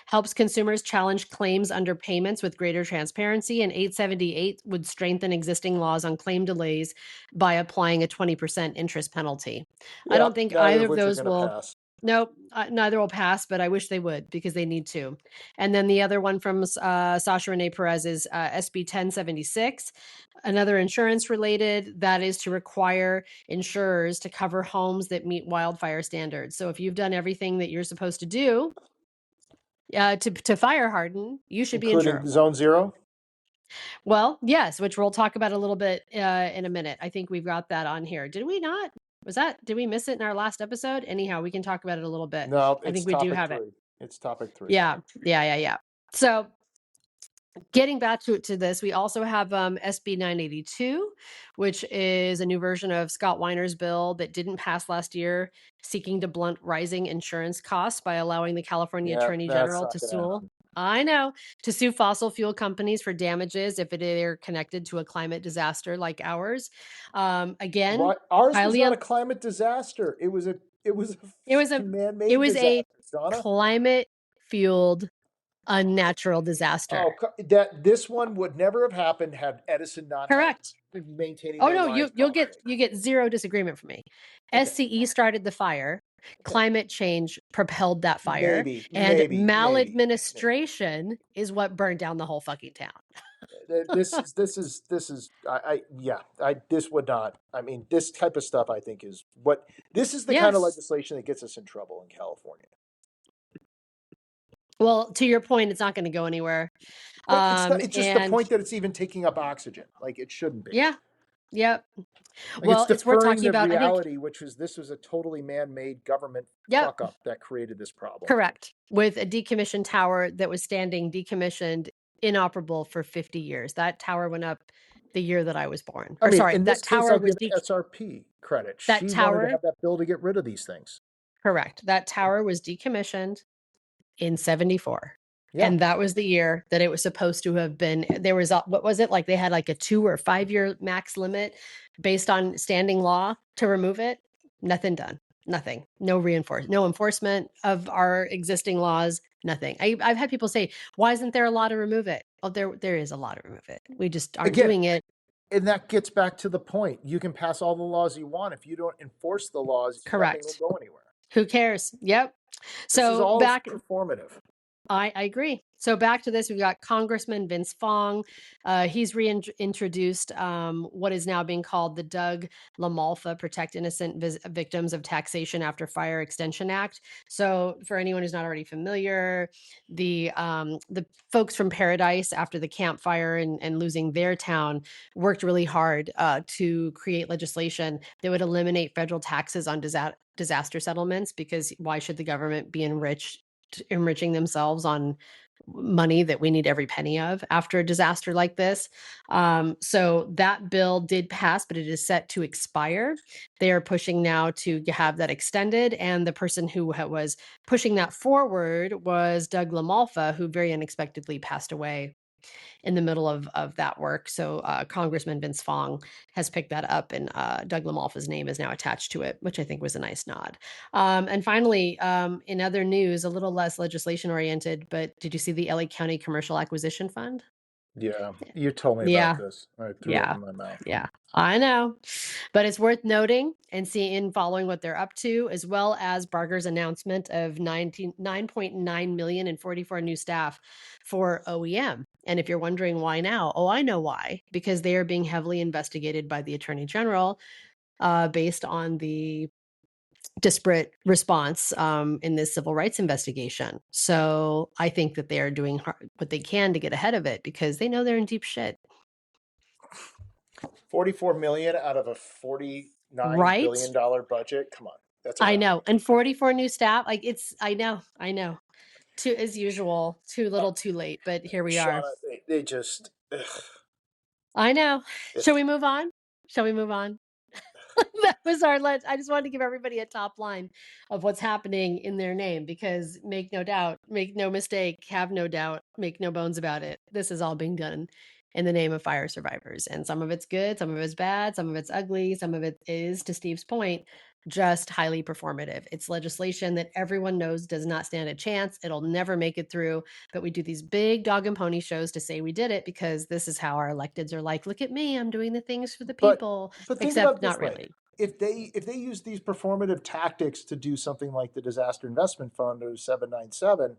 helps consumers challenge claims under payments with greater transparency, and 878 would strengthen existing laws on claim delays by applying a 20% interest penalty. I Yeah, don't think neither either of of which are those going to will. pass. Nope, neither will pass, but I wish they would because they need to. And then the other one from Sasha Renee Perez is SB 1076, another insurance related, that is to require insurers to cover homes that meet wildfire standards. So if you've done everything that you're supposed to do to fire harden, you should be Including insurable. Zone Zero? Well, yes, which we'll talk about a little bit in a minute. I think we've got that on here. Did we not? Did we miss it in our last episode? Anyhow, we can talk about it a little bit. No, I it's think we do topic have it. three. It's topic three. Yeah. So getting back to this, we also have SB 982, which is a new version of Scott Weiner's bill that didn't pass last year, seeking to blunt rising insurance costs by allowing the California Yeah, Attorney that's General not to going to sue. happen. I know, to sue fossil fuel companies for damages if they're connected to a climate disaster like ours. Again, What? Ours was highly not a climate disaster. It was it was a a it man-made was a disaster, Donna. climate fueled unnatural disaster. Oh, that this one would never have happened had Edison not had Correct. maintaining Oh their no, lines you'll get properly. zero disagreement from me. Okay, SCE started the fire. okay, Climate change propelled that fire, maybe, and maybe, maybe, maybe. maladministration is what burned down the whole fucking town. This is yeah, I this would not. I mean, this type of stuff I think is what this is the kind of Yes. legislation that gets us in trouble in California. Well, to your point, it's not going to go anywhere. But it's just the And point that it's even taking up oxygen. Like it shouldn't be. yeah, yep. Like it's Well, it's worth deferring talking the about. I think, reality, which was this was a totally man-made government yep, fuck up that created this problem. correct. With a decommissioned tower that was standing decommissioned, inoperable for 50 years. That tower went up the year that I was born. I Or mean, sorry, in this that case, tower I'll was give SRP credit. that She wanted to tower, have that bill to get rid of these things. correct. That tower was decommissioned in 74. Yeah. And that was the year that it was supposed to have been. There was a, what was it, like they had like a 2 or 5 year max limit based on standing law to remove it. Nothing done. Nothing. No enforcement of our existing laws. Nothing. I've had people say, why isn't there a law to remove it? Oh, there is a law to remove it. We just aren't Again, doing it. and that gets back to the point. You can pass all the laws you want. If you don't enforce the laws, nothing will Correct. go anywhere. Who cares? Yep. This is So all back performative. I agree. So back to this, we've got Congressman Vince Fong. He's reintroduced what is now being called the Doug LaMalfa Protect Innocent Victims of Taxation After Fire Extension Act. So for anyone who's not already familiar, the folks from Paradise after the Camp Fire and losing their town worked really hard to create legislation that would eliminate federal taxes on disaster settlements, because why should the government be enriching themselves on money that we need every penny of after a disaster like this. So that bill did pass, but it is set to expire. They are pushing now to have that extended. And the person who was pushing that forward was Doug LaMalfa, who very unexpectedly passed away in the middle of that work. So Congressman Vince Fong has picked that up, and Doug LaMalfa's name is now attached to it, which I think was a nice nod. And finally, in other news, a little less legislation oriented, but did you see the LA County Commercial Acquisition Fund? Yeah. You told me about Yeah, this. I threw up yeah, in my mouth. yeah. I know. But it's worth noting and seeing following what they're up to, as well as Barker's announcement of 9.9 million and 44 new staff for OEM. And if you're wondering why now, oh, I know why. Because they are being heavily investigated by the Attorney General based on the disparate response in this civil rights investigation. So I think that they are doing what they can to get ahead of it, because they know they're in deep shit. 44 million out of a 49 Right? billion dollar budget. Come on. That's a I lot. know. And 44 new staff. Like I know. Too, as usual, too Uh, little, too late, but here we are. Shauna, they just ugh, I know. Shall it, we move on? Shall we move on? That was our lunch. I just wanted to give everybody a top line of what's happening in their name, because make no doubt, make no mistake, have no doubt, make no bones about it. This is all being done in the name of fire survivors. And some of it's good, some of it's bad, some of it's ugly, some of it is, to Steve's point, just highly performative. It's legislation that everyone knows does not stand a chance. It'll never make it through. But we do these big dog and pony shows to say we did it, because this is how our electeds are like, look at me, I'm doing the things for the but people. think about it Except not this way. really. If they use these performative tactics to do something like the disaster investment fund or 797,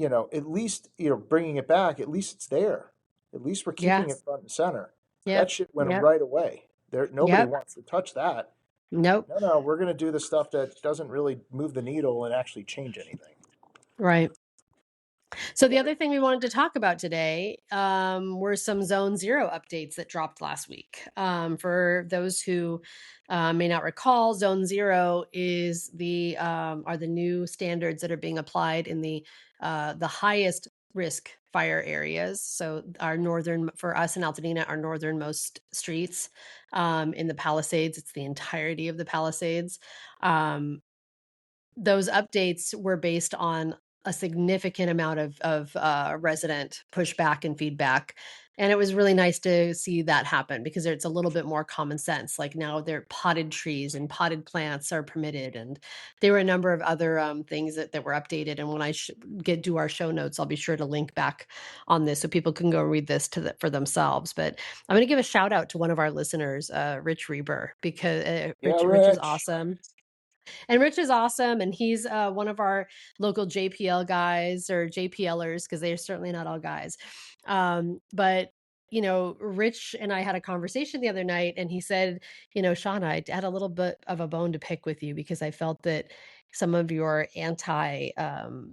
at least, bringing it back, at least it's there. At least we're keeping it Yes. front and center. That Yep. shit went Yep. right away. There, nobody Yep. wants to touch that. Nope. No, no, we're going to do the stuff that doesn't really move the needle and actually change anything. Right. So the other thing we wanted to talk about today were some Zone Zero updates that dropped last week. For those who may not recall, Zone Zero is are the new standards that are being applied in the highest risk fire areas. So for us in Altadena, our northernmost streets in the Palisades. It's the entirety of the Palisades. Those updates were based on a significant amount of resident pushback and feedback. And it was really nice to see that happen, because it's a little bit more common sense. Like now they're potted trees and potted plants are permitted. And there were a number of other things that were updated. And when I do our show notes, I'll be sure to link back on this so people can go read this for themselves. But I'm going to give a shout out to one of our listeners, Rich Reber, because Yeah, Rich is Rich. awesome. And Rich is awesome, and he's one of our local JPL guys, or JPLers, because they're certainly not all guys. But Rich and I had a conversation the other night, and he said, Shauna, I had a little bit of a bone to pick with you, because I felt that some of your anti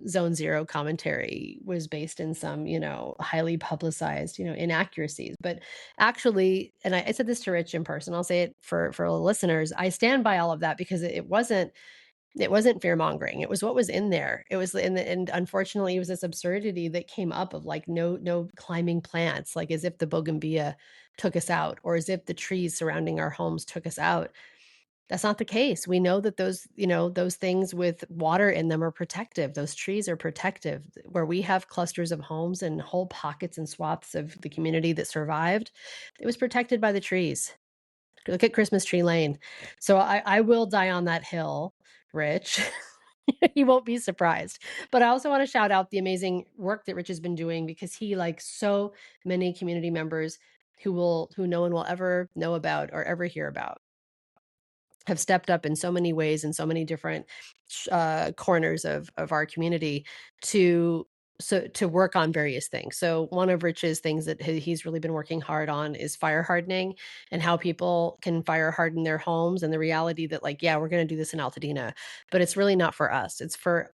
zone zero commentary was based in some, highly publicized, inaccuracies. But actually, and I said this to Rich in person, I'll say it for the listeners, I stand by all of that because it wasn't fear mongering. It was what was in there. It was and unfortunately it was this absurdity that came up of like no climbing plants, like as if the bougainvillea took us out or as if the trees surrounding our homes took us out. That's not the case. We know that those things with water in them are protective. Those trees are protective. Where we have clusters of homes and whole pockets and swaths of the community that survived, it was protected by the trees. Look at Christmas Tree Lane. So I will die on that hill, Rich. You won't be surprised. But I also want to shout out the amazing work that Rich has been doing because he, like so many community members who no one will ever know about or ever hear about, have stepped up in so many ways in so many different corners of our community to to work on various things. So one of Rich's things that he's really been working hard on is fire hardening and how people can fire harden their homes, and the reality that, like, yeah, we're going to do this in Altadena, but it's really not for us. It's for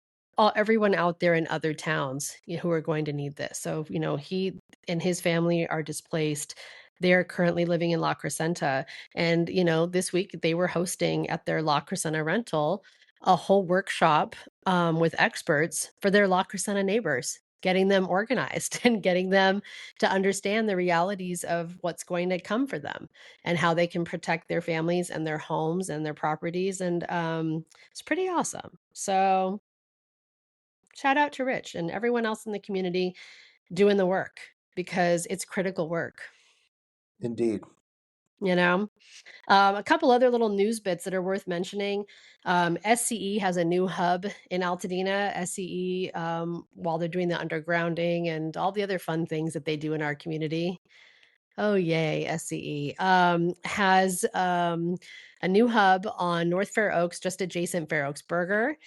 everyone out there in other towns, who are going to need this. So, he and his family are displaced. They're currently living in La Crescenta. And, this week they were hosting at their La Crescenta rental a whole workshop with experts for their La Crescenta neighbors, getting them organized and getting them to understand the realities of what's going to come for them and how they can protect their families and their homes and their properties. And it's pretty awesome. So shout out to Rich and everyone else in the community doing the work because it's critical work, Indeed. you know? A couple other little news bits that are worth mentioning. SCE has a new hub in Altadena. SCE, while they're doing the undergrounding and all the other fun things that they do in our community. Oh, yay, SCE. Has a new hub on North Fair Oaks, just adjacent Fair Oaks Burger.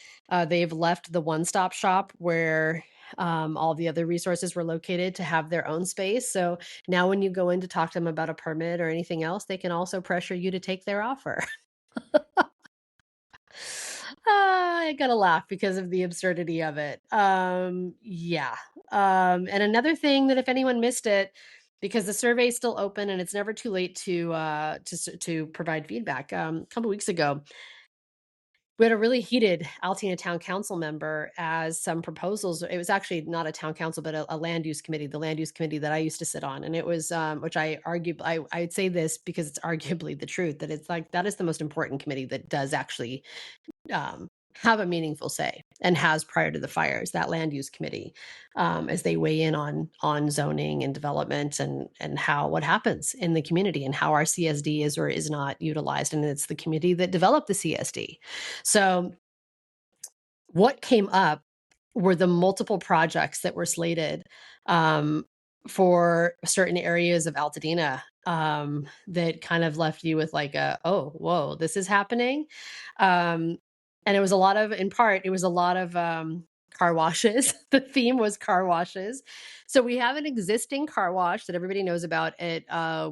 They've left the one-stop shop where all the other resources were located to have their own space. So now when you go in to talk to them about a permit or anything else, they can also pressure you to take their offer. I gotta laugh because of the absurdity of it. Yeah. And another thing that if anyone missed it, because the survey is still open and it's never too late to provide feedback. A couple weeks ago, we had a really heated Altoona Town Council member as some proposals. It was actually not a town council, but a land use committee, the land use committee that I used to sit on. And it was, which I'd say this because it's arguably the truth, that it's like, that is the most important committee that does actually have a meaningful say and has prior to the fires, that land use committee, as they weigh in on zoning and development and how what happens in the community and how our CSD is or is not utilized. And it's the committee that developed the CSD. So what came up were the multiple projects that were slated for certain areas of Altadena that kind of left you with like oh, whoa, this is happening. And it was a lot of car washes. The theme was car washes. So we have an existing car wash that everybody knows about at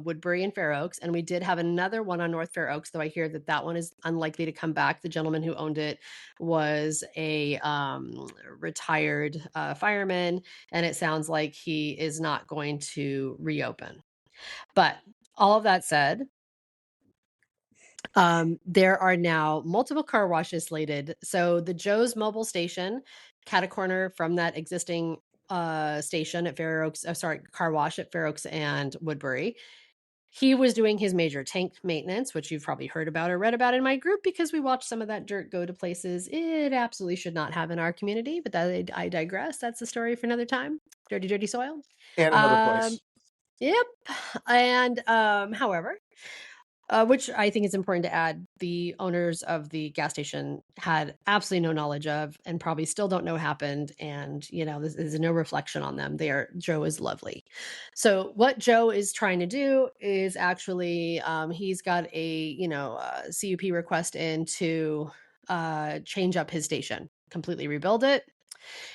Woodbury and Fair Oaks. And we did have another one on North Fair Oaks, though I hear that one is unlikely to come back. The gentleman who owned it was a retired fireman, and it sounds like he is not going to reopen. But all of that said, there are now multiple car washes slated. So the Joe's Mobile Station, cat a corner from that existing station at Fair Oaks, car wash at Fair Oaks and Woodbury. He was doing his major tank maintenance, which you've probably heard about or read about in my group because we watched some of that dirt go to places it absolutely should not have in our community. But I digress. That's a story for another time. Dirty, dirty soil. And another place. Yep. And however, which I think is important to add, the owners of the gas station had absolutely no knowledge of and probably still don't know happened. And, this is no reflection on them. Joe is lovely. So what Joe is trying to do is actually, he's got a CUP request in to change up his station, completely rebuild it.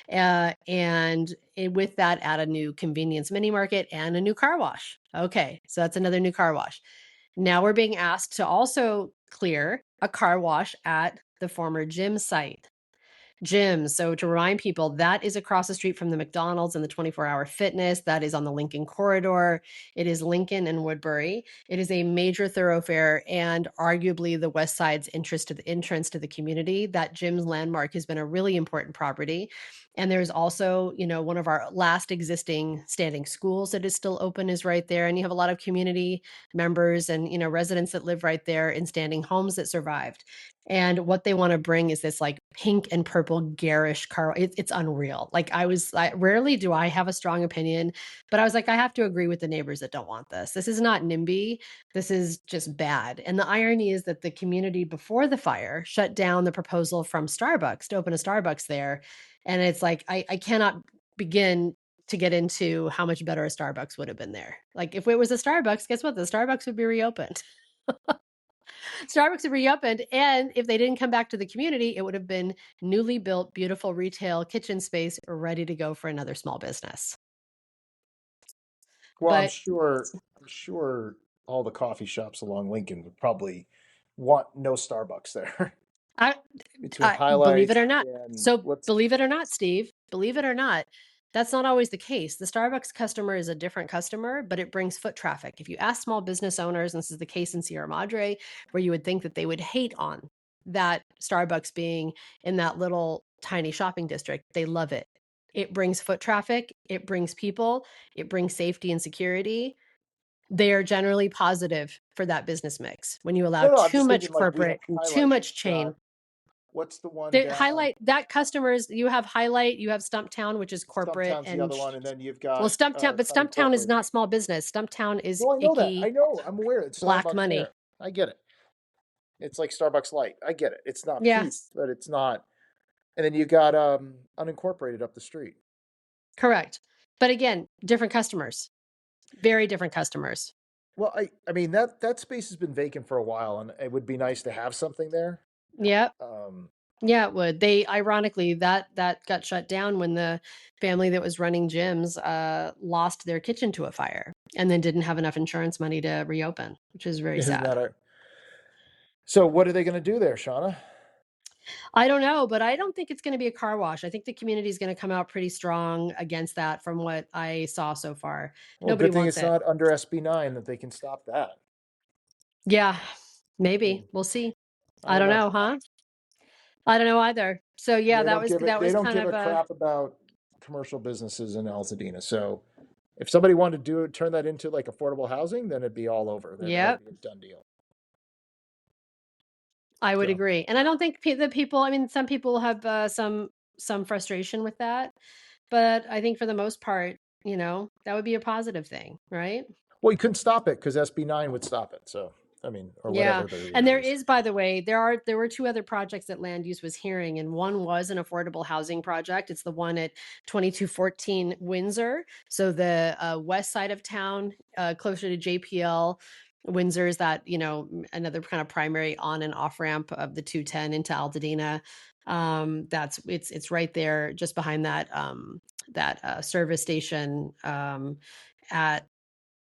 With that, add a new convenience mini market and a new car wash. Okay, so that's another new car wash. Now we're being asked to also clear a car wash at the former gym site. gyms. So to remind people, that is across the street from the McDonald's and the 24-hour fitness. That is on the Lincoln corridor. It is Lincoln and Woodbury. It is a major thoroughfare and arguably the West Side's entrance to the community. That gym's landmark has been a really important property. And there's also, one of our last existing standing schools that is still open is right there. And you have a lot of community members and, residents that live right there in standing homes that survived. And what they want to bring is this like pink and purple garish car. It's unreal. Like rarely do I have a strong opinion, but I was like, I have to agree with the neighbors that don't want this. This is not NIMBY. This is just bad. And the irony is that the community before the fire shut down the proposal from Starbucks to open a Starbucks there. And it's like, I cannot begin to get into how much better a Starbucks would have been there. Like if it was a Starbucks, guess what? The Starbucks would be reopened. Starbucks would reopened, and if they didn't come back to the community, it would have been newly built, beautiful retail kitchen space ready to go for another small business. Well, But I'm sure all the coffee shops along Lincoln would probably want no Starbucks there. I, Between believe it highlights or not. and So what's believe it or not, Steve, believe it or not, that's not always the case. The Starbucks customer is a different customer, but it brings foot traffic. If you ask small business owners, and this is the case in Sierra Madre, where you would think that they would hate on that Starbucks being in that little tiny shopping district, they love it. It brings foot traffic, it brings people, it brings safety and security. They are generally positive for that business mix. When you allow no, no, I'm too just thinking much like we have corporate and too highlight. much You've got chain, what's the one the down? highlight that customers, you have highlight, you have Stumptown, which is corporate, Stumptown's the and other one, and then you've well, got Stumptown, but Stumptown is unincorporated. not small business. Stumptown is No, I know that. I icky know. I'm aware. It's black Starbucks money. there. I get it. It's like Starbucks Light. I get it. It's not peak, Yes, but it's not. And then you got unincorporated up the street. correct. But again, different customers, very different customers. Well, I mean that space has been vacant for a while, and it would be nice to have something there. Yep. Um, Yeah, it would. They ironically that got shut down when the family that was running gyms lost their kitchen to a fire and then didn't have enough insurance money to reopen, which is very isn't sad. that a so? What are they going to do there, Shauna? I don't know, but I don't think it's going to be a car wash. I think the community is going to come out pretty strong against that from what I saw so far. Well, Nobody good thing wants it's it. not under SB9 that they can stop that. Yeah, I maybe. mean, We'll see. I I don't don't know. know, huh? I don't know either. So yeah, They that don't was give it. that They was don't kind give of a a crap about commercial businesses in Altadena. So if somebody wanted to do it, turn that into like affordable housing, then it'd be all over. Then that yep. would be a done deal. I would So, agree. And I don't think the people, I mean, some people have some frustration with that, but I think for the most part, that would be a positive thing, right? well, you couldn't stop it because SB9 would stop it. So, I mean, or Yeah. whatever the And reason there is. is, by the way, there were two other projects that land use was hearing, and one was an affordable housing project. It's the one at 2214 Windsor. So the west side of town, closer to JPL. Windsor is that, another kind of primary on and off ramp of the 210 into Altadena. It's right there just behind that service station at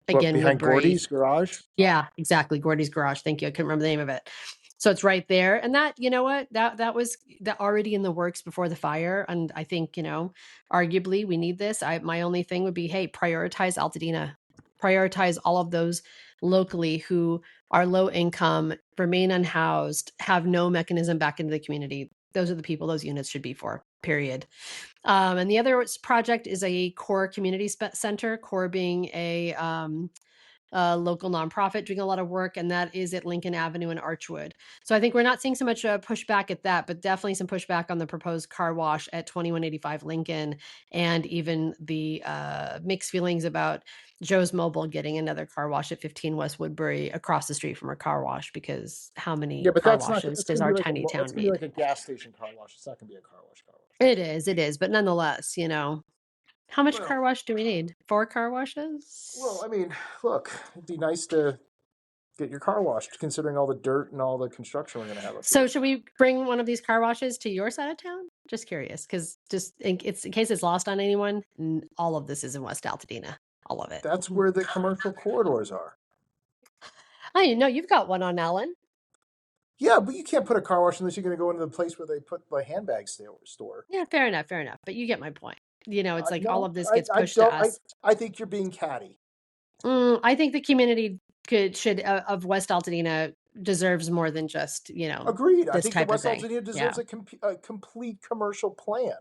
What, again behind Woodbury. Gordy's garage? Yeah, exactly. Gordy's Garage. Thank you. I couldn't remember the name of it. So it's right there. And that, you know what? That was that already in the works before the fire. And I think, arguably we need this. My only thing would be, hey, prioritize Altadena. Prioritize all of those locally who are low income, remain unhoused, have no mechanism back into the community. Those are the people those units should be for, period. And the other project is a core community center, core being a local nonprofit doing a lot of work, and that is at Lincoln Avenue and Archwood. So I think we're not seeing so much pushback at that, but definitely some pushback on the proposed car wash at 2185 Lincoln, and even the mixed feelings about Joe's Mobile getting another car wash at 15 West Woodbury across the street from a car wash, because how Yeah, many but car that's not. washes That's does gonna be our like tiny that's town gonna be need? like a gas station car wash. It's not gonna be a car wash. Car wash. It is, but nonetheless, how much Well, car wash do we need? 4 car well, washes? I mean, look, it'd be nice to get your car washed, considering all the dirt and all the construction we're gonna have up So here. should we bring one of these car washes to your side of town? Just curious, because in case it's lost on anyone, all of this is in West Altadena, all of it. That's where the commercial corridors are. I know you've got one on Allen. Yeah, but you can't put a car wash unless you're going to go into the place where they put the handbag store. Yeah, fair enough, but you get my point. It's like all No, of this gets I pushed to don't. us. I think you're being catty. I think the community should of West Altadena deserves more than just, Agreed. I this think that type of West thing. Altadena deserves Yeah. a complete commercial plan.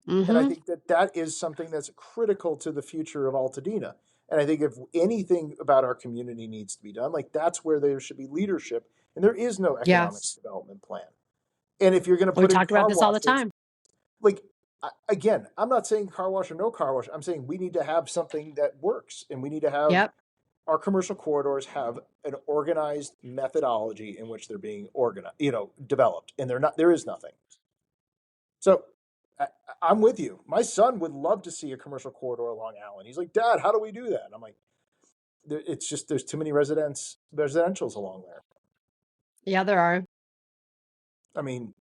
And I Mhm. think that that is something that's critical to the future of Altadena. And I think if anything about our community needs to be done, like that's where there should be leadership. And there is no economic Yes. development plan. And if you're going to We put in talked about car this all the washes, time. like again, I'm not saying car wash or no car wash. I'm saying we need to have something that works, and we need to have Yep. our commercial corridors have an organized methodology in which they're being organized, developed, and they're not. There is nothing. So I, I'm with you. My son would love to see a commercial corridor along Allen. He's like, Dad, how do we do that? And I'm like, it's just there's too many residentials along there. Yeah, there are. I mean,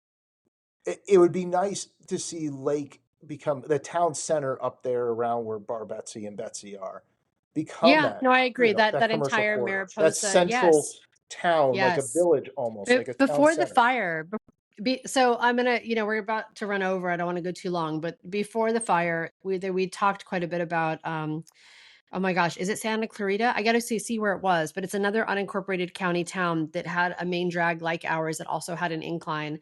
it would be nice to see Lake become the town center up there around where Bar Betsy and Betsy are, become Yeah, that no, I agree. That that that commercial entire corridor, that Mariposa, central yes. town, like a Yes. village almost, But like a town before the center. fire, so I'm gonna, we're about to run over. I don't want to go too long, but before the fire, we talked quite a bit about oh my gosh, is it Santa Clarita? I got to see where it was, but it's another unincorporated county town that had a main drag like ours that also had an incline,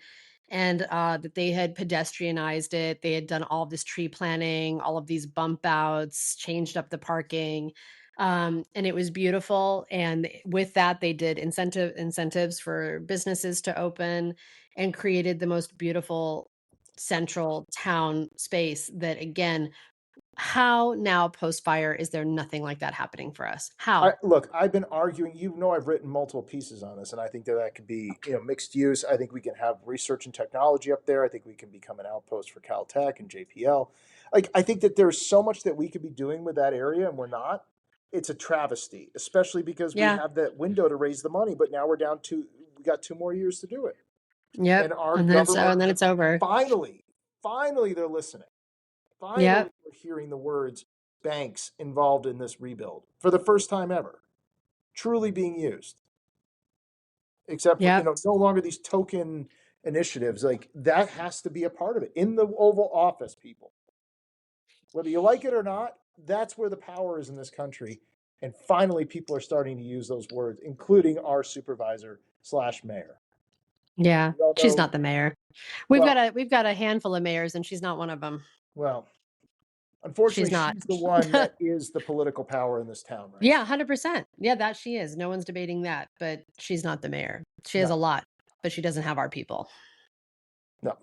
and that they had pedestrianized it. They had done all this tree planting, all of these bump outs, changed up the parking, and it was beautiful. And with that, they did incentives for businesses to open, and created the most beautiful central town space that, again, how now post fire is there nothing like that happening for us? How? Look, I've been arguing. I've written multiple pieces on this, and I think that that could be, mixed use. I think we can have research and technology up there. I think we can become an outpost for Caltech and JPL. Like, I think that there's so much that we could be doing with that area, and we're not. It's a travesty, especially because we Yeah. have that window to raise the money, but now we're down to we got 2 more years to do it, Yep. and our And then government it's over. finally, finally, they're listening. Finally, Yep. we're hearing the words banks involved in this rebuild for the first time ever, truly being used, except for, Yep. no longer these token initiatives. Like that has to be a part of it in the Oval Office, people. Whether you like it or not, that's where the power is in this country. And finally, people are starting to use those words, including our supervisor slash mayor. Yeah. We all She's know, not the mayor. well, We've got a handful of mayors, and she's not one of them. well, She's unfortunately, not. she's the one that is the political power in this town right Yeah, now. 100%. Yeah, that she is. No one's debating that, but she's not the mayor. She has No, a lot, but she doesn't have our people. no,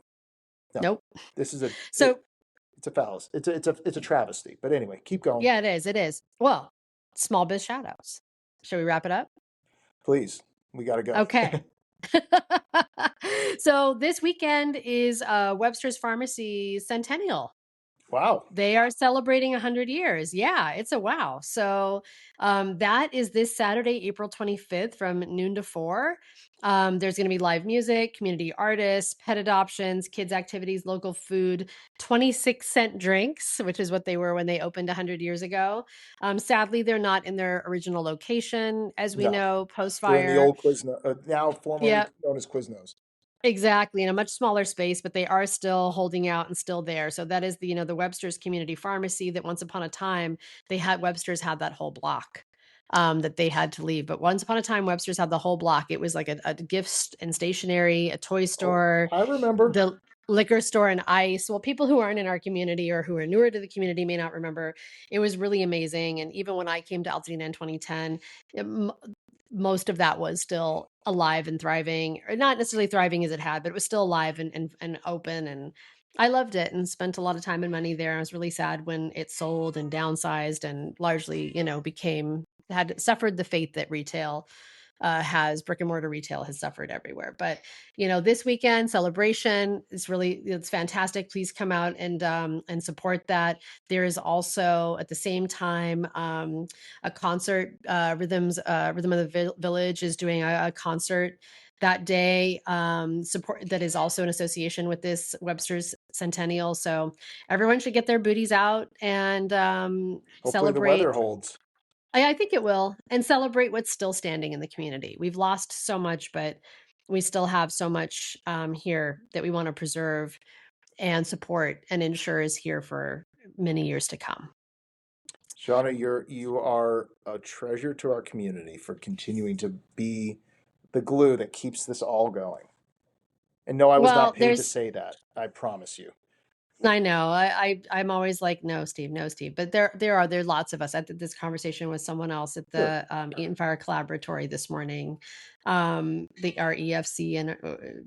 no. Nope. This is So, it's a fallacy. It's a travesty. But anyway, keep going, yeah, it is. It is. Well, small biz shout outs. Shall we wrap it up? please. We got to go. Okay. So this weekend is Webster's Pharmacy Centennial. Wow. They are celebrating 100 years. Yeah, it's a wow. So that is this Saturday, April 25th from noon to 4. There's going to be live music, community artists, pet adoptions, kids' activities, local food, 26-cent drinks, which is what they were when they opened 100 years ago. Sadly, they're not in their original location, as we No, know, post they're in the fire. old Quiznos, now formerly Yeah, known as Quiznos. exactly, in a much smaller space, but they are still holding out and still there. So that is the Webster's Community Pharmacy that once upon a time Webster's had that whole block that they had to leave. But once upon a time, Webster's had the whole block. It was like a gifts and stationery, a toy Oh, store, I remember. the liquor store, and ice. Well, people who aren't in our community or who are newer to the community may not remember. It was really amazing. And even when I came to Altadena in 2010, most of that was still alive and thriving, or not necessarily thriving as it had, but it was still alive and open. And I loved it and spent a lot of time and money there. I was really sad when it sold and downsized and largely, became had suffered the fate that retail has brick and mortar retail has suffered everywhere. But this weekend celebration is it's fantastic. Please come out and support that. There is also at the same time a concert. Rhythm of the Village is doing a concert that day, support that is also in association with this Webster's Centennial. So everyone should get their booties out and Hopefully the weather celebrate. holds. I think it will, and celebrate what's still standing in the community. We've lost so much, but we still have so much here that we want to preserve and support and ensure is here for many years to come. Shauna, you are a treasure to our community for continuing to be the glue that keeps this all going. And no, I was not Well, paid to there's say that. I promise you. I know. I'm always like, no, Steve, no, Steve. But there's lots of us. I did this conversation with someone else at Good. the Eaton Fire Collaboratory this morning. Our EFC and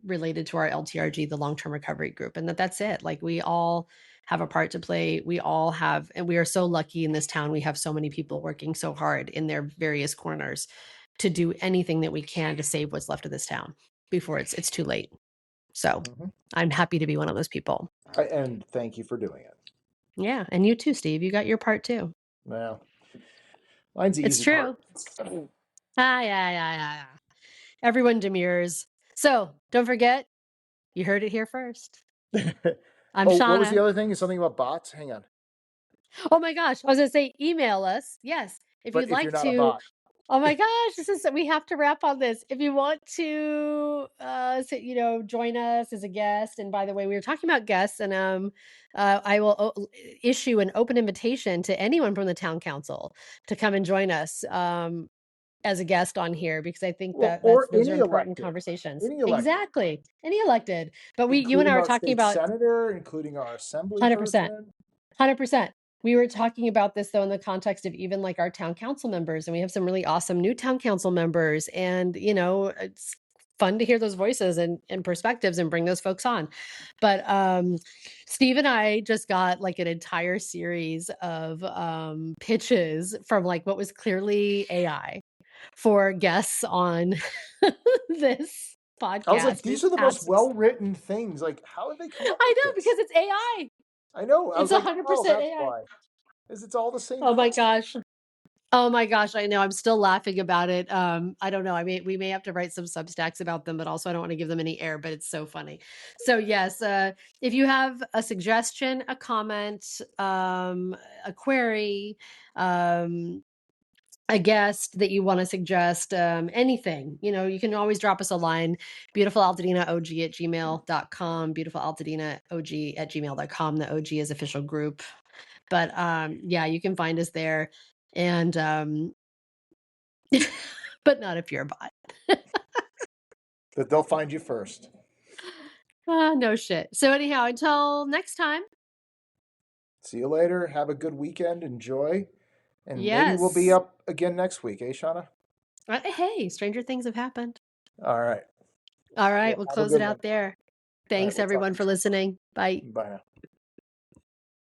related to our LTRG, the Long Term Recovery Group, and that's it. Like we all have a part to play. We all have, and we are so lucky in this town. We have so many people working so hard in their various corners to do anything that we can to save what's left of this town before it's too late. So Mhm. I'm happy to be one of those people. And thank you for doing it. Yeah, and you too, Steve. You got your part too. Well, mine's the It's easy part. true. Yeah. Everyone demurs. So don't forget, you heard it here first. I'm Oh, what was the Shauna. other thing? Is something about bots? Hang on. Oh my gosh, I was gonna say email us. Yes, if But you'd if you're like not a to. bot, Oh my gosh, we have to wrap on this. If you want to join us as a guest, and by the way, we were talking about guests, and I will issue an open invitation to anyone from the town council to come and join us as a guest on here, because I think well, that or those are any important elected, conversations. any elected, Exactly. Any elected. But you and I including were our talking state about senator, including our assembly 100%. person. 100%. We were talking about this though in the context of even like our town council members, and we have some really awesome new town council members, and it's fun to hear those voices and perspectives and bring those folks on. But Steve and I just got like an entire series of pitches from like what was clearly AI for guests on this I was like, podcast. these It's are the most absolutely, well-written things. Like, how did they come up I with know, this? because it's AI. I know. I It's was like, oh, 100% that's AI. why. Is it's all the same Oh my crap. gosh. Oh my gosh, I know. I'm still laughing about it. I don't know. We may have to write some substacks about them, but also I don't want to give them any air, but it's so funny. So yes, if you have a suggestion, a comment, a query, a guest that you want to suggest, anything, you can always drop us a line, beautifulaltadinaog@gmail.com, beautifulaltadinaog@gmail.com. The OG is official group. But yeah, you can find us there. And but not if you're a bot. That they'll find you first. No shit. So anyhow, until next time. See you later. Have a good weekend. Enjoy. And maybe we'll be Yes. up again next week, eh, Shauna? Hey, stranger things have happened. All right. All right, Well, we'll have a close it good one. out there. All right, Thanks we'll talk. everyone for listening. Bye. Bye now.